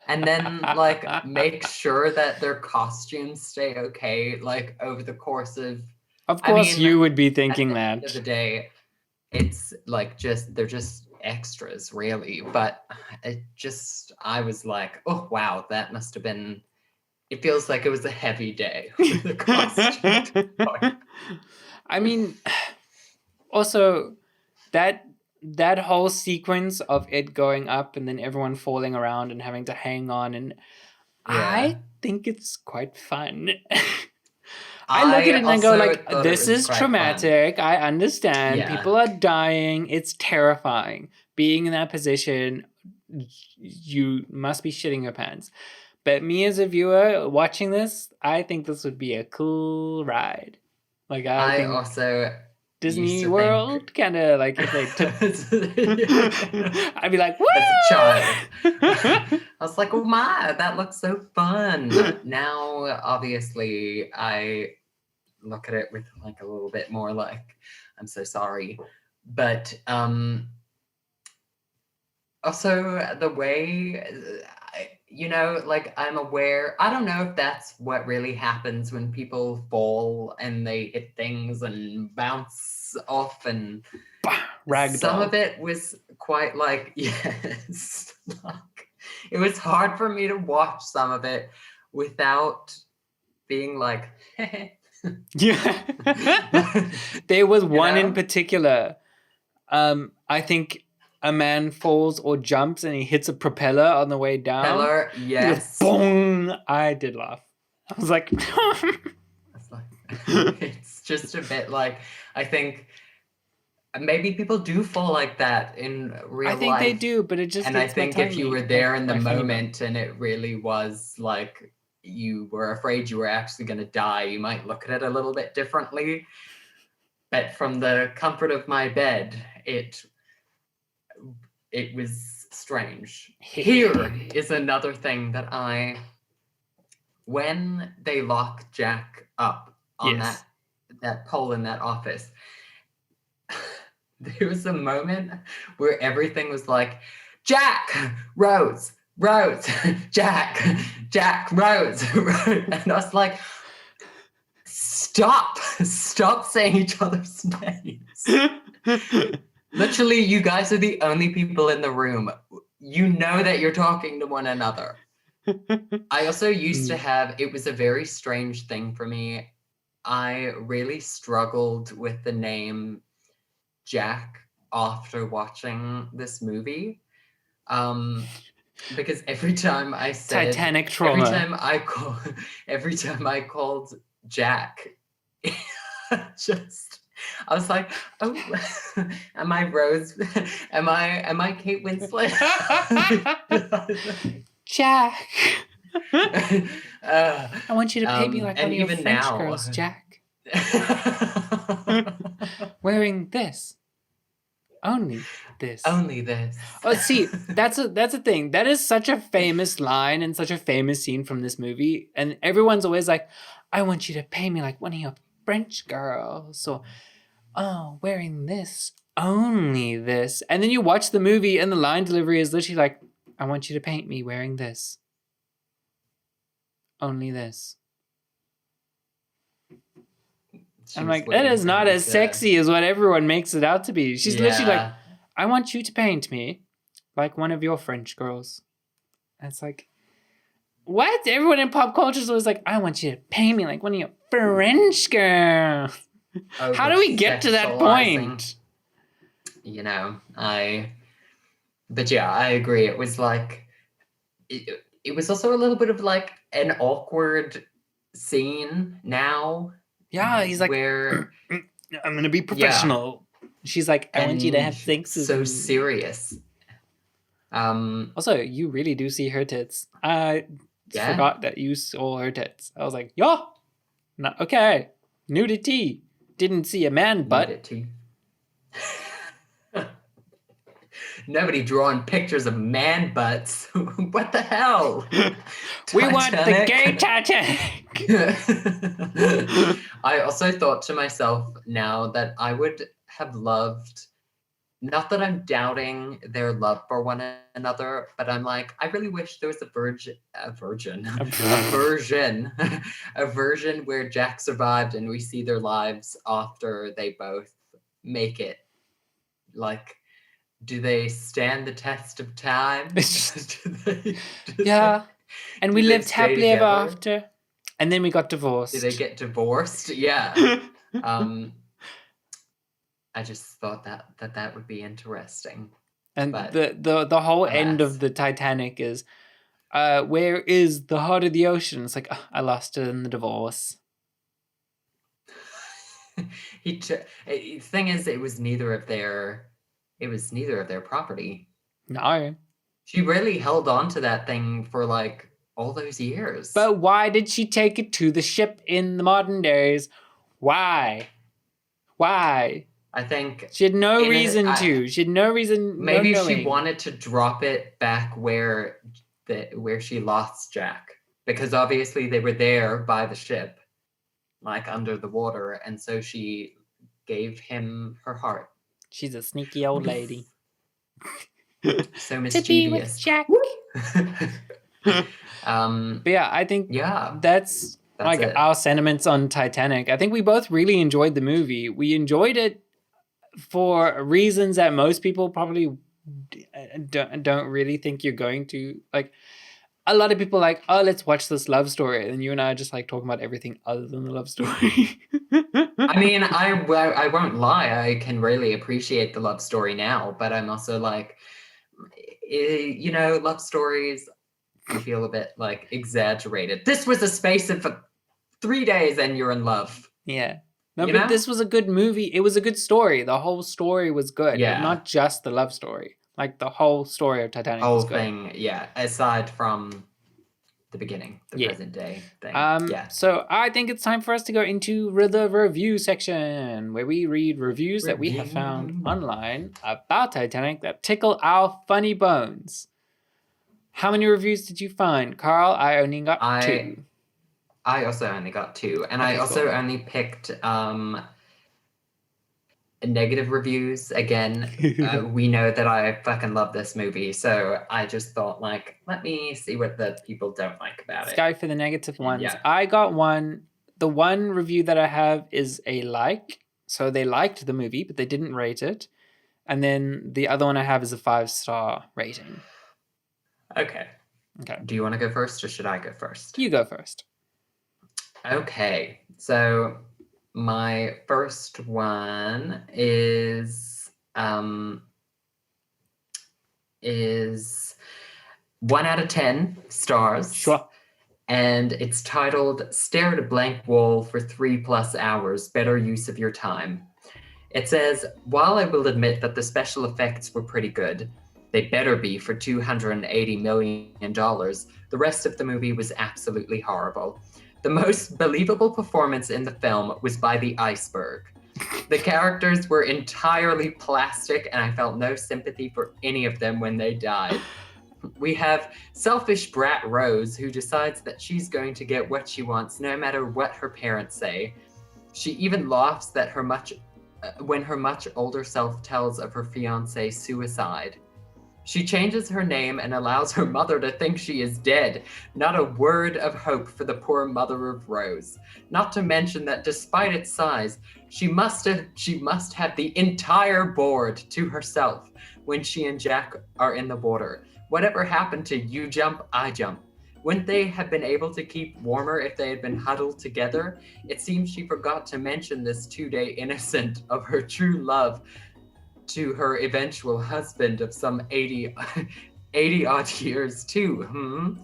C: and then like make sure that their costumes stay okay, like over the course of...
B: Of course, you would be thinking
C: at the
B: that.
C: end of the day, it's like they're just extras, really. But I was like, oh wow, that must have been... It feels like it was a heavy day with the costume.
B: I mean, also that whole sequence of it going up and then everyone falling around and having to hang on, and I
C: Yeah.
B: think it's quite fun. I look at
C: I
B: it and I go
C: also
B: like,
C: thought it
B: this
C: was
B: is
C: quite fun.
B: traumatic. I understand.
C: Yeah.
B: People are dying. It's terrifying. Being in that position, you must be shitting your pants. But me as a viewer watching this, I think this would be a cool ride. Like I
C: I
B: think
C: also used
B: Disney
C: to think
B: World kind of like if they took I'd be like,
C: as a child. I
B: woo!
C: was like, oh my, that looks so fun. Now, obviously, I look at it with like a little bit more like, I'm so sorry. But also the way, like I'm aware, I don't know if that's what really happens when people fall and they hit things and bounce off, and some of
B: Ragdoll.
C: it was quite like, yes, like, it was hard for me to watch some of it without being like,
B: Yeah. There was
C: you
B: one in
C: know?
B: particular. I think a man falls or jumps and he hits a propeller on the way down.
C: Pillar,
B: He goes
C: yes.
B: boom. I did laugh. I was like,
C: It's like, it's just a bit like, I think maybe people do fall like that in
B: I
C: real
B: think they
C: life.
B: do, but it just
C: And I
B: gets my
C: think if you
B: tummy,
C: were
B: like
C: there in the
B: my funny bone.
C: moment and it really was like you were afraid you were actually going to die, you might look at it a little bit differently. But from the comfort of my bed, it was strange. Here is another thing that when they lock Jack up on
B: Yes.
C: that pole in that office, there was a moment where everything was like, Jack, Rose, Rose, Jack, Jack, Rose, Rose. And I was like, stop saying each other's names. Literally, you guys are the only people in the room. You know that you're talking to one another. I also used to have, it was a very strange thing for me. I really struggled with the name Jack after watching this movie. Because every time I said,
B: Titanic trauma.
C: every time I called Jack, I was like, oh, am I Rose? Am I Kate Winslet?
B: Jack. I want you to pay me like one
C: and
B: of your
C: even
B: French
C: now,
B: girls, Jack. Wearing this. Only this.
C: only this.
B: Oh, see, that's a thing. That is such a famous line and such a famous scene from this movie. And everyone's always like, I want you to pay me like one of your French girls. So, oh, wearing this. Only this. And then you watch the movie and the line delivery is literally like, I want you to paint me wearing this. Only this. I'm like, that is not as sexy as what everyone makes it out to be. She's literally like, I want you to paint me like one of your French girls. And it's like, what? Everyone in pop culture is always like, I want you to paint me like one of your French girls. How do we get to that point?
C: But yeah, I agree. It was like, it was also a little bit of like an awkward scene now.
B: Yeah, he's like,
C: where
B: I'm going to be professional. Yeah. She's like, I want you to have sex with
C: so
B: me.
C: serious.
B: Also, you really do see her tits. I forgot that you saw her tits. I was like, yeah, no, okay. Nudity. Didn't see a man butt.
C: Nudity. Nobody drawing pictures of man butts. What the hell?
B: We want the gay Titanic.
C: I also thought to myself now that I would have loved, not that I'm doubting their love for one another, but I'm like, I really wish there was a version where Jack survived and we see their lives after they both make it. Like, do they stand the test of time?
B: Yeah. And we lived happily ever after. And then we got divorced.
C: Did they get divorced? Yeah. I just thought that would be interesting.
B: And the whole end of the Titanic is where is the heart of the ocean? It's like, I lost it in the divorce.
C: The thing is, it was neither of their property.
B: No.
C: She really held on to that thing for like all those years.
B: But why did she take it to the ship in the modern days? Why?
C: I think
B: she had no reason to. She had no reason.
C: Maybe
B: no
C: she wanted to drop it back where she lost Jack, because obviously they were there by the ship, like under the water, and so she gave him her heart.
B: She's a sneaky old lady.
C: So mischievous.
B: Jack. But yeah, I think that's like it. Our sentiments on Titanic. I think we both really enjoyed the movie. We enjoyed it for reasons that most people probably don't really think you're going to. Like, a lot of people are like, oh, let's watch this love story, and you and I are just like talking about everything other than the love story.
C: I mean, I won't lie, I can really appreciate the love story now, but I'm also like, you know, love stories, you feel a bit like exaggerated. This was a space of 3 days and you're in love.
B: Yeah. No, but this was a good movie. It was a good story. The whole story was good. Yeah. Not just the love story. Like, the whole story of Titanic was good.
C: Whole thing, yeah. Aside from the beginning, the present day thing.
B: So I think it's time for us to go into the review section, where we read reviews that we have found online about Titanic that tickle our funny bones. How many reviews did you find, Kahrl? I only got 2.
C: I also only got 2, and I also only picked negative reviews. Again, we know that I fucking love this movie, so I just thought, like, let me see what the people don't like about it.
B: Let's go for the negative ones. Yeah. I got one. The one review that I have is a like, so they liked the movie, but they didn't rate it. And then the other one I have is a 5-star rating.
C: Okay. Do you want to go first, or should I go first?
B: You go first.
C: Okay, so my first one is 1 out of 10 stars.
B: Sure.
C: And it's titled "Stare at a Blank Wall for 3+ hours. Better use of your time." It says, "While I will admit that the special effects were pretty good, they better be for $280 million, the rest of the movie was absolutely horrible. The most believable performance in the film was by the iceberg. The characters were entirely plastic, and I felt no sympathy for any of them when they died. We have selfish brat Rose, who decides that she's going to get what she wants no matter what her parents say. She even laughs that when her much older self tells of her fiancé's suicide. She changes her name and allows her mother to think she is dead. Not a word of hope for the poor mother of Rose. Not to mention that despite its size, she must have the entire board to herself when she and Jack are in the water. Whatever happened to you jump, I jump? Wouldn't they have been able to keep warmer if they had been huddled together? It seems she forgot to mention this 2-day innocent of her true love to her eventual husband of some 80 odd years too.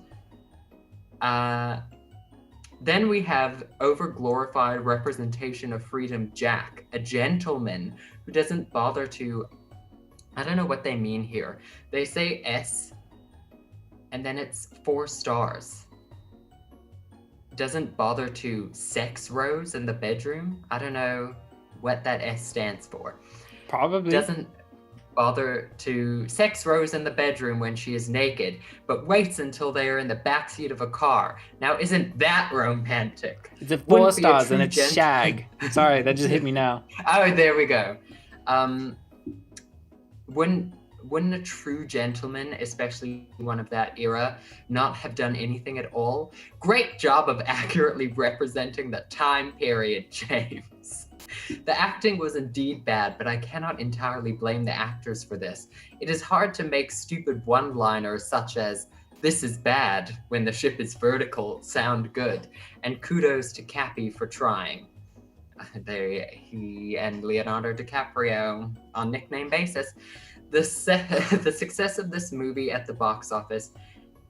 C: Then we have over-glorified representation of freedom Jack, a gentleman who doesn't bother to, I don't know what they mean here. They say S, and then it's 4 stars. Doesn't bother to sex Rose in the bedroom. I don't know what that S stands for.
B: Probably.
C: Doesn't bother to sex Rose in the bedroom when she is naked, but waits until they are in the backseat of a car. Now, isn't that romantic?
B: It's a 4 stars and it's shag. Sorry, that just hit me now.
C: Oh, there we go. Wouldn't a true gentleman, especially one of that era, not have done anything at all? Great job of accurately representing the time period, James. The acting was indeed bad, but I cannot entirely blame the actors for this. It is hard to make stupid one-liners such as, "This is bad," when the ship is vertical, sound good, and kudos to Cappy for trying. He and Leonardo DiCaprio on nickname basis. The success of this movie at the box office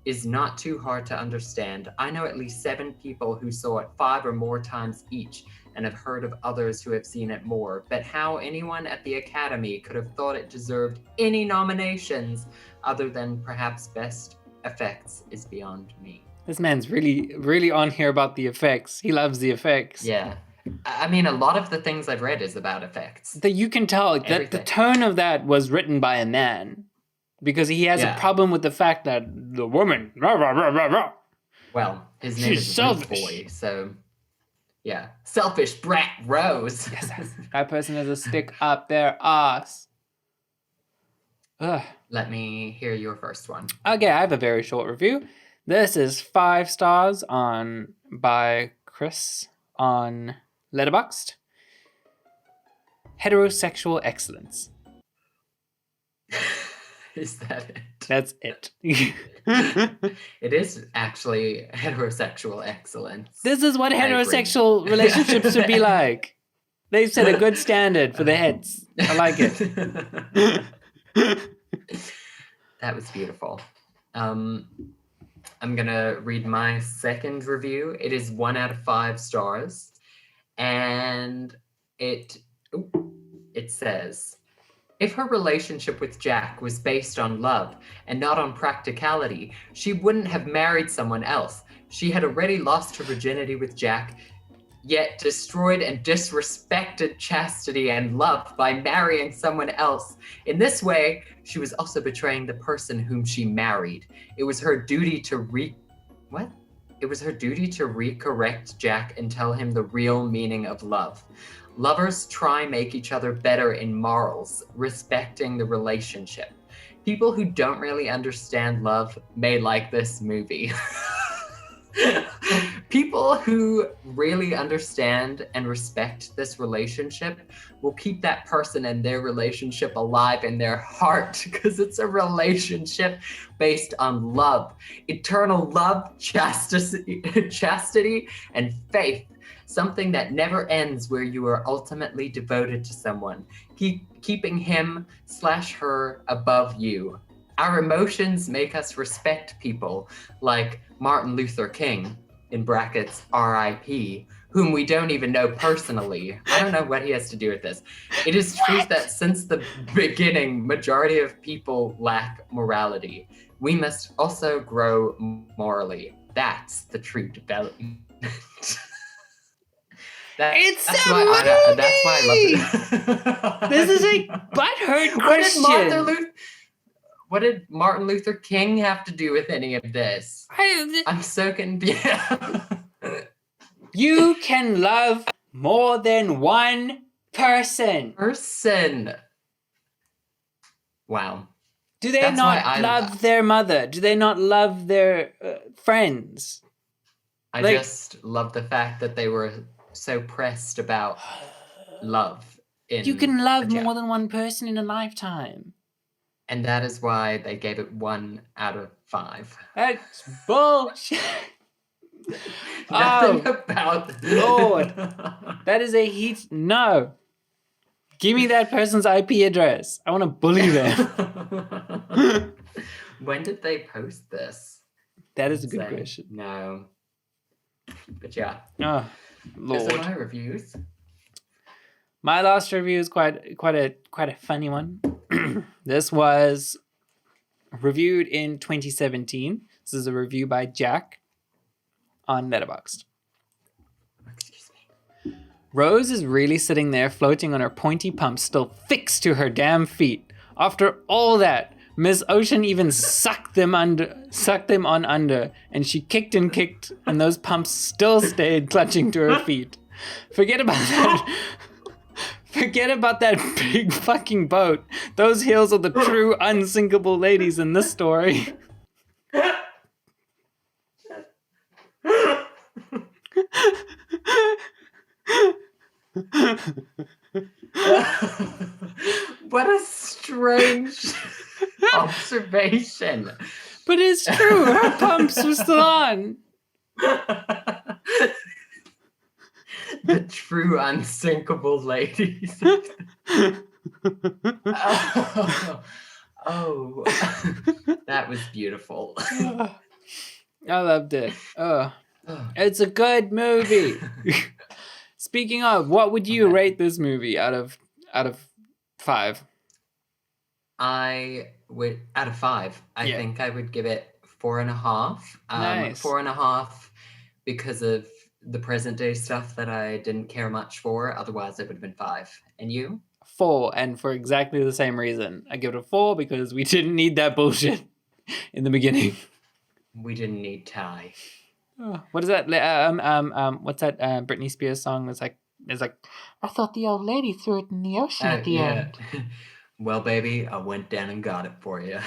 C: is not too hard to understand. I know at least 7 people who saw it 5 or more times each, and have heard of others who have seen it more. But how anyone at the Academy could have thought it deserved any nominations other than perhaps Best Effects is beyond me.
B: This man's really, really on here about the effects. He loves the effects.
C: Yeah. I mean, a lot of the things I've read is about effects.
B: That you can tell that the tone of that was written by a man. Because he has a problem with the fact that the woman, rah, rah, rah, rah, rah.
C: Well, his name is Rude Boy, so yeah. Selfish brat Rose.
B: Yes, that person has a stick up their ass. Ugh.
C: Let me hear your first one.
B: Okay, I have a very short review. This is 5 stars by Chris on Letterboxd. Heterosexual excellence.
C: Is that it?
B: That's it.
C: It is actually heterosexual excellence.
B: This is what heterosexual relationships should be like. They've set a good standard for the heads. I like it.
C: That was beautiful. I'm gonna read my second review. It is 1 out of 5 stars, and it says, if her relationship with Jack was based on love and not on practicality, she wouldn't have married someone else. She had already lost her virginity with Jack, yet destroyed and disrespected chastity and love by marrying someone else. In this way, she was also betraying the person whom she married. It was her duty to recorrect Jack and tell him the real meaning of love. Lovers try make each other better in morals, respecting the relationship. People who don't really understand love may like this movie. People who really understand and respect this relationship will keep that person and their relationship alive in their heart, because it's a relationship based on love, eternal love, chastity, and faith. Something that never ends, where you are ultimately devoted to someone, keeping him/her above you. Our emotions make us respect people like Martin Luther King, in brackets RIP, whom we don't even know personally. I don't know what he has to do with this. It is true that since the beginning, majority of people lack morality. We must also grow morally. That's the true development.
B: That's why I love it. This is a butthurt Christian.
C: What did Martin Luther King have to do with any of this? I'm so confused.
B: You can love more than one person.
C: Wow.
B: Do they not love their mother? Do they not love their friends?
C: I just love the fact that they were so pressed about love.
B: You can love more than one person in a lifetime.
C: And that is why they gave it 1 out of 5.
B: That's bullshit.
C: Nothing about
B: Lord. That is a heat. No. Give me that person's IP address. I want to bully them.
C: When did they post this?
B: That is a good question.
C: No. But yeah.
B: Oh, Lord.
C: Those are my reviews.
B: My last review is quite a funny one. This was reviewed in 2017. This is a review by Jack on Letterboxd.
C: Excuse me.
B: Rose is really sitting there floating on her pointy pumps, still fixed to her damn feet. After all that, Miss Ocean even sucked them on under, and she kicked, and those pumps still stayed clutching to her feet. Forget about that. Forget about that big fucking boat. Those heels are the true unsinkable ladies in this story.
C: What a strange observation.
B: But it's true. Her pumps were still on.
C: The true unsinkable ladies. Oh, that was beautiful.
B: I loved it. Oh, it's a good movie. Speaking of, what would you
C: Okay.
B: rate this movie out of 5?
C: I would, out of 5, I
B: Yeah.
C: think I would give it 4.5.
B: Nice.
C: 4.5 because of the present day stuff that I didn't care much for. Otherwise, it would have been 5. And you?
B: 4, and for exactly the same reason. I give it a 4 because we didn't need that bullshit in the beginning.
C: We didn't need Ty.
B: Oh, what is that? What's that Britney Spears song? It's like, I thought the old lady threw it in the ocean at the end.
C: Well, baby, I went down and got it for you.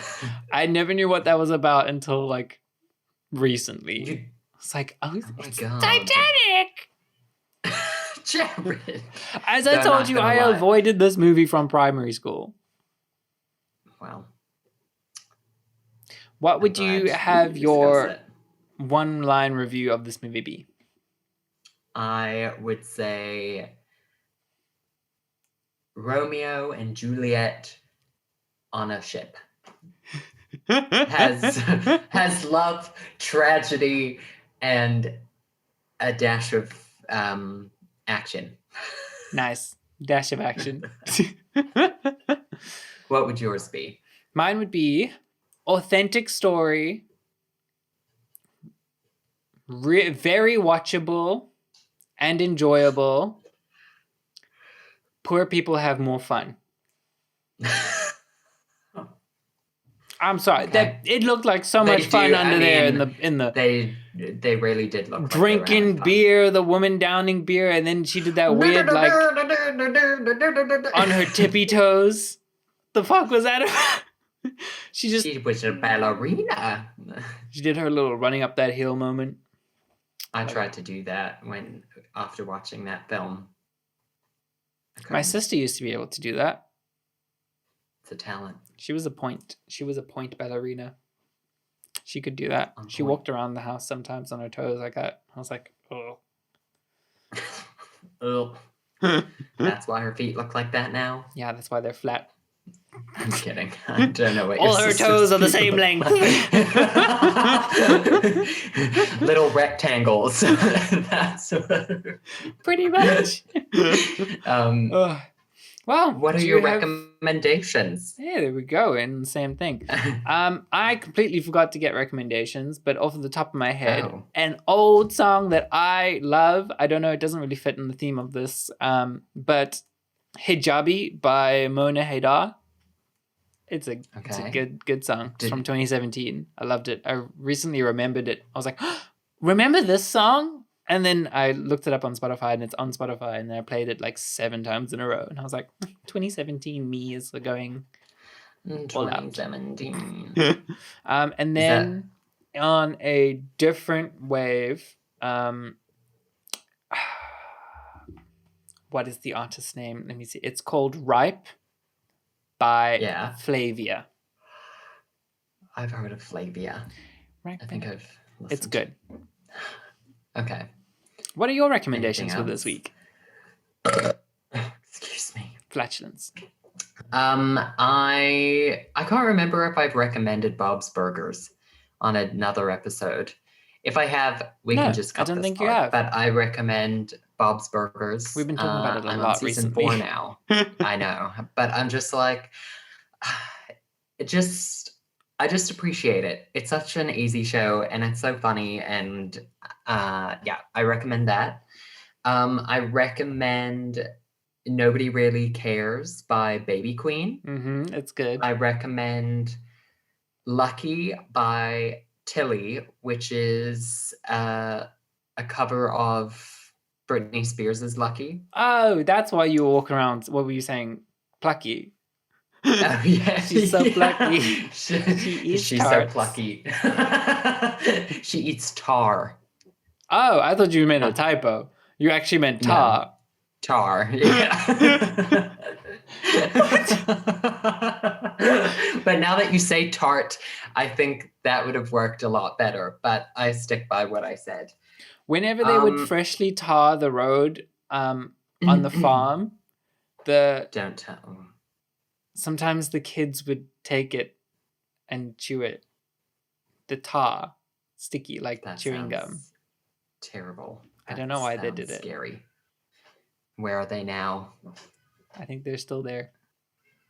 B: I never knew what that was about until like recently. It's like, oh
C: my
B: it's
C: God.
B: Titanic.
C: Jared.
B: As I told you, I avoided this movie from primary school.
C: Well,
B: what would you have your one-line review of this movie be?
C: I would say Romeo and Juliet on a ship. has love, tragedy, and a dash of action.
B: Nice. Dash of action.
C: What would yours be?
B: Mine would be authentic story, very watchable and enjoyable. Poor people have more fun. I'm sorry.
C: Okay.
B: That it looked like so much fun under there in the
C: they really did look
B: drinking
C: like
B: beer, the woman downing beer, and then she did that weird like on her tippy toes. The fuck was that? She
C: was a ballerina.
B: She did her little running up that hill moment.
C: I tried to do that after watching that film.
B: My sister used to be able to do that.
C: It's a talent.
B: She was a point ballerina. She could do that. She walked around the house sometimes on her toes like that. I was like, oh.
C: Oh. That's why her feet look like that now?
B: Yeah, that's why they're flat.
C: I'm kidding. I don't know what
B: all her toes are the same length.
C: Little rectangles. That's
B: pretty much. Well,
C: what are your recommendations?
B: Yeah, there we go. And same thing. I completely forgot to get recommendations, but off the top of my head, an old song that I love. I don't know, it doesn't really fit in the theme of this, but Hijabi by Mona Haydar. It's a good song. It's from 2017. I loved it. I recently remembered it. I was like, remember this song? And then I looked it up on Spotify, and it's on Spotify, and then I played it like 7 times in a row. And I was like, 2017 me is going all out.
C: 2017.
B: And then on a different wave, what is the artist's name? Let me see. It's called Ripe by Flavia.
C: I've heard of Flavia.
B: Right.
C: I think I've listened.
B: It's good.
C: Okay.
B: What are your recommendations for this week?
C: Excuse me.
B: Flatulence.
C: I can't remember if I've recommended Bob's Burgers on another episode. If I have, we can just cut
B: I don't
C: this
B: think
C: part,
B: you have.
C: But I recommend Bob's Burgers.
B: We've been talking about it a
C: I'm
B: lot
C: on season
B: recently.
C: 4 now. I know, but I'm just like, I just appreciate it. It's such an easy show, and it's so funny, and I recommend that. I recommend Nobody Really Cares by Baby Queen.
B: Mm-hmm, it's good.
C: I recommend Lucky by Tilly, which is a cover of Britney Spears' Lucky.
B: Oh, that's why you were walking around. What were you saying? Plucky.
C: Oh, yeah.
B: She's so plucky.
C: She's so plucky. She eats tar.
B: Oh, I thought you meant a typo. You actually meant tar.
C: No. Tar, yeah. But now that you say tart, I think that would have worked a lot better. But I stick by what I said.
B: Whenever they would freshly tar the road on the farm,
C: Don't tell.
B: Sometimes the kids would take it and chew it. The tar. sticky like
C: That
B: chewing gum.
C: sounds terrible.
B: I don't know why they
C: Sounds
B: did it.
C: Scary. Where are they now?
B: I think they're still there.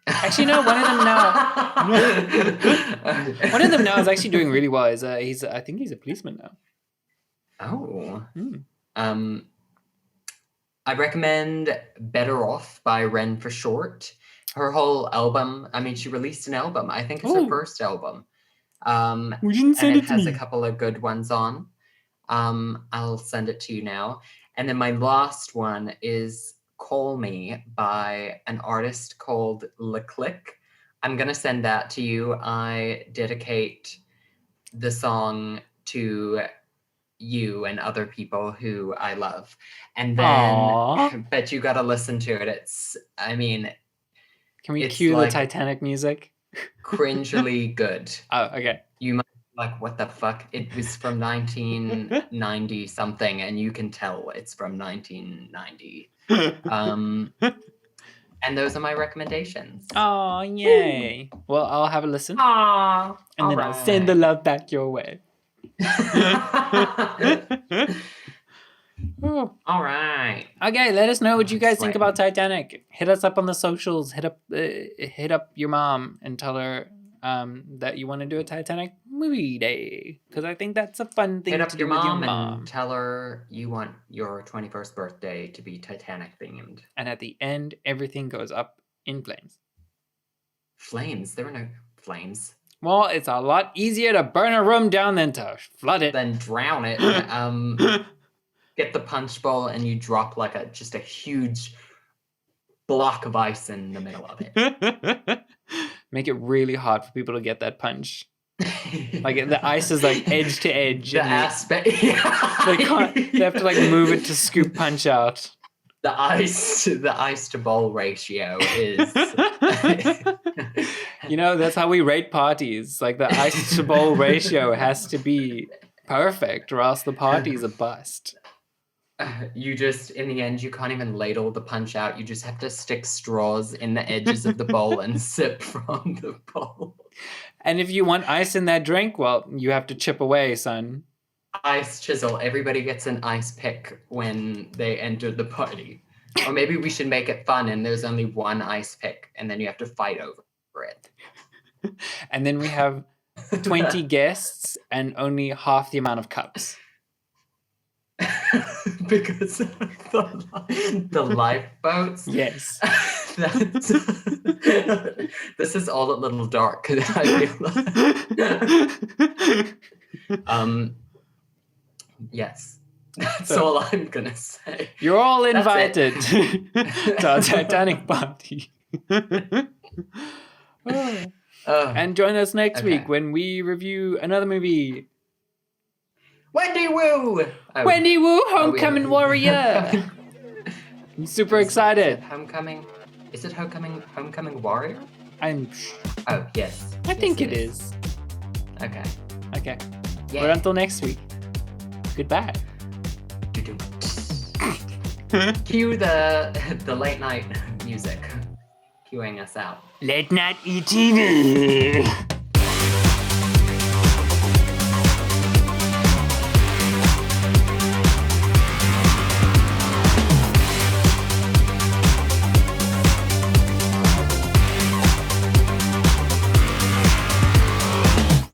B: Actually, no, one of them now. One of them now is actually doing really well. I think he's a policeman now.
C: Oh.
B: Hmm.
C: I recommend Better Off by Ren for Short. Her whole album, I mean, she released an album. I think it's her first album.
B: We didn't send
C: and
B: it to
C: has
B: me.
C: a couple of good ones on. I'll send it to you now. And then my last one is Call Me by an artist called Le Click. I'm going to send that to you. I dedicate the song to you and other people who I love. And then,
B: Aww.
C: but you got to listen to it.
B: Can we
C: it's
B: cue
C: like
B: the Titanic music?
C: cringily good.
B: Oh, okay.
C: You might be like, what the fuck? It was from 1990 something, and you can tell it's from 1990. And those are my recommendations.
B: Oh, yay. Well, I'll have a listen.
C: Aww.
B: And then I'll send the love back your way. Oh.
C: All right.
B: Okay, let us know what you guys think about Titanic. Hit us up on the socials. Hit up your mom and tell her that you want to do a Titanic movie day, because I think that's a fun thing to do with your mom.
C: And tell her you want your 21st birthday to be Titanic themed.
B: And at the end, everything goes up in flames.
C: Flames? There were no flames.
B: Well, it's a lot easier to burn a room down than to flood it.
C: Then drown it. Get the punch bowl and you drop like just a huge block of ice in the middle of it.
B: Make it really hard for people to get that punch. Like the ice is like edge to edge.
C: The aspect. Yeah.
B: They have to like move it to scoop punch out.
C: The ice to bowl ratio is.
B: You know, that's how we rate parties. Like the ice to bowl ratio has to be perfect, or else the party's a bust.
C: You just, in the end, you can't even ladle the punch out. You just have to stick straws in the edges of the bowl and sip from the bowl.
B: And if you want ice in that drink, well, you have to chip away, son.
C: Ice chisel. Everybody gets an ice pick when they enter the party. Or maybe we should make it fun and there's only one ice pick and then you have to fight over it.
B: And then we have 20 guests and only half the amount of cups.
C: Because of the lifeboats?
B: Yes.
C: This is all a little dark. I feel Yes. That's all I'm going to say.
B: You're all invited to our Titanic party. And join us next week when we review another movie.
C: Wendy Woo!
B: Wendy Woo, Homecoming Warrior! I'm super excited.
C: Homecoming? Is it Homecoming Warrior? Oh, yes.
B: I think it is.
C: Okay.
B: Yeah. But until next week, goodbye.
C: Cue the late night music. Cueing us out.
B: Late night ETV.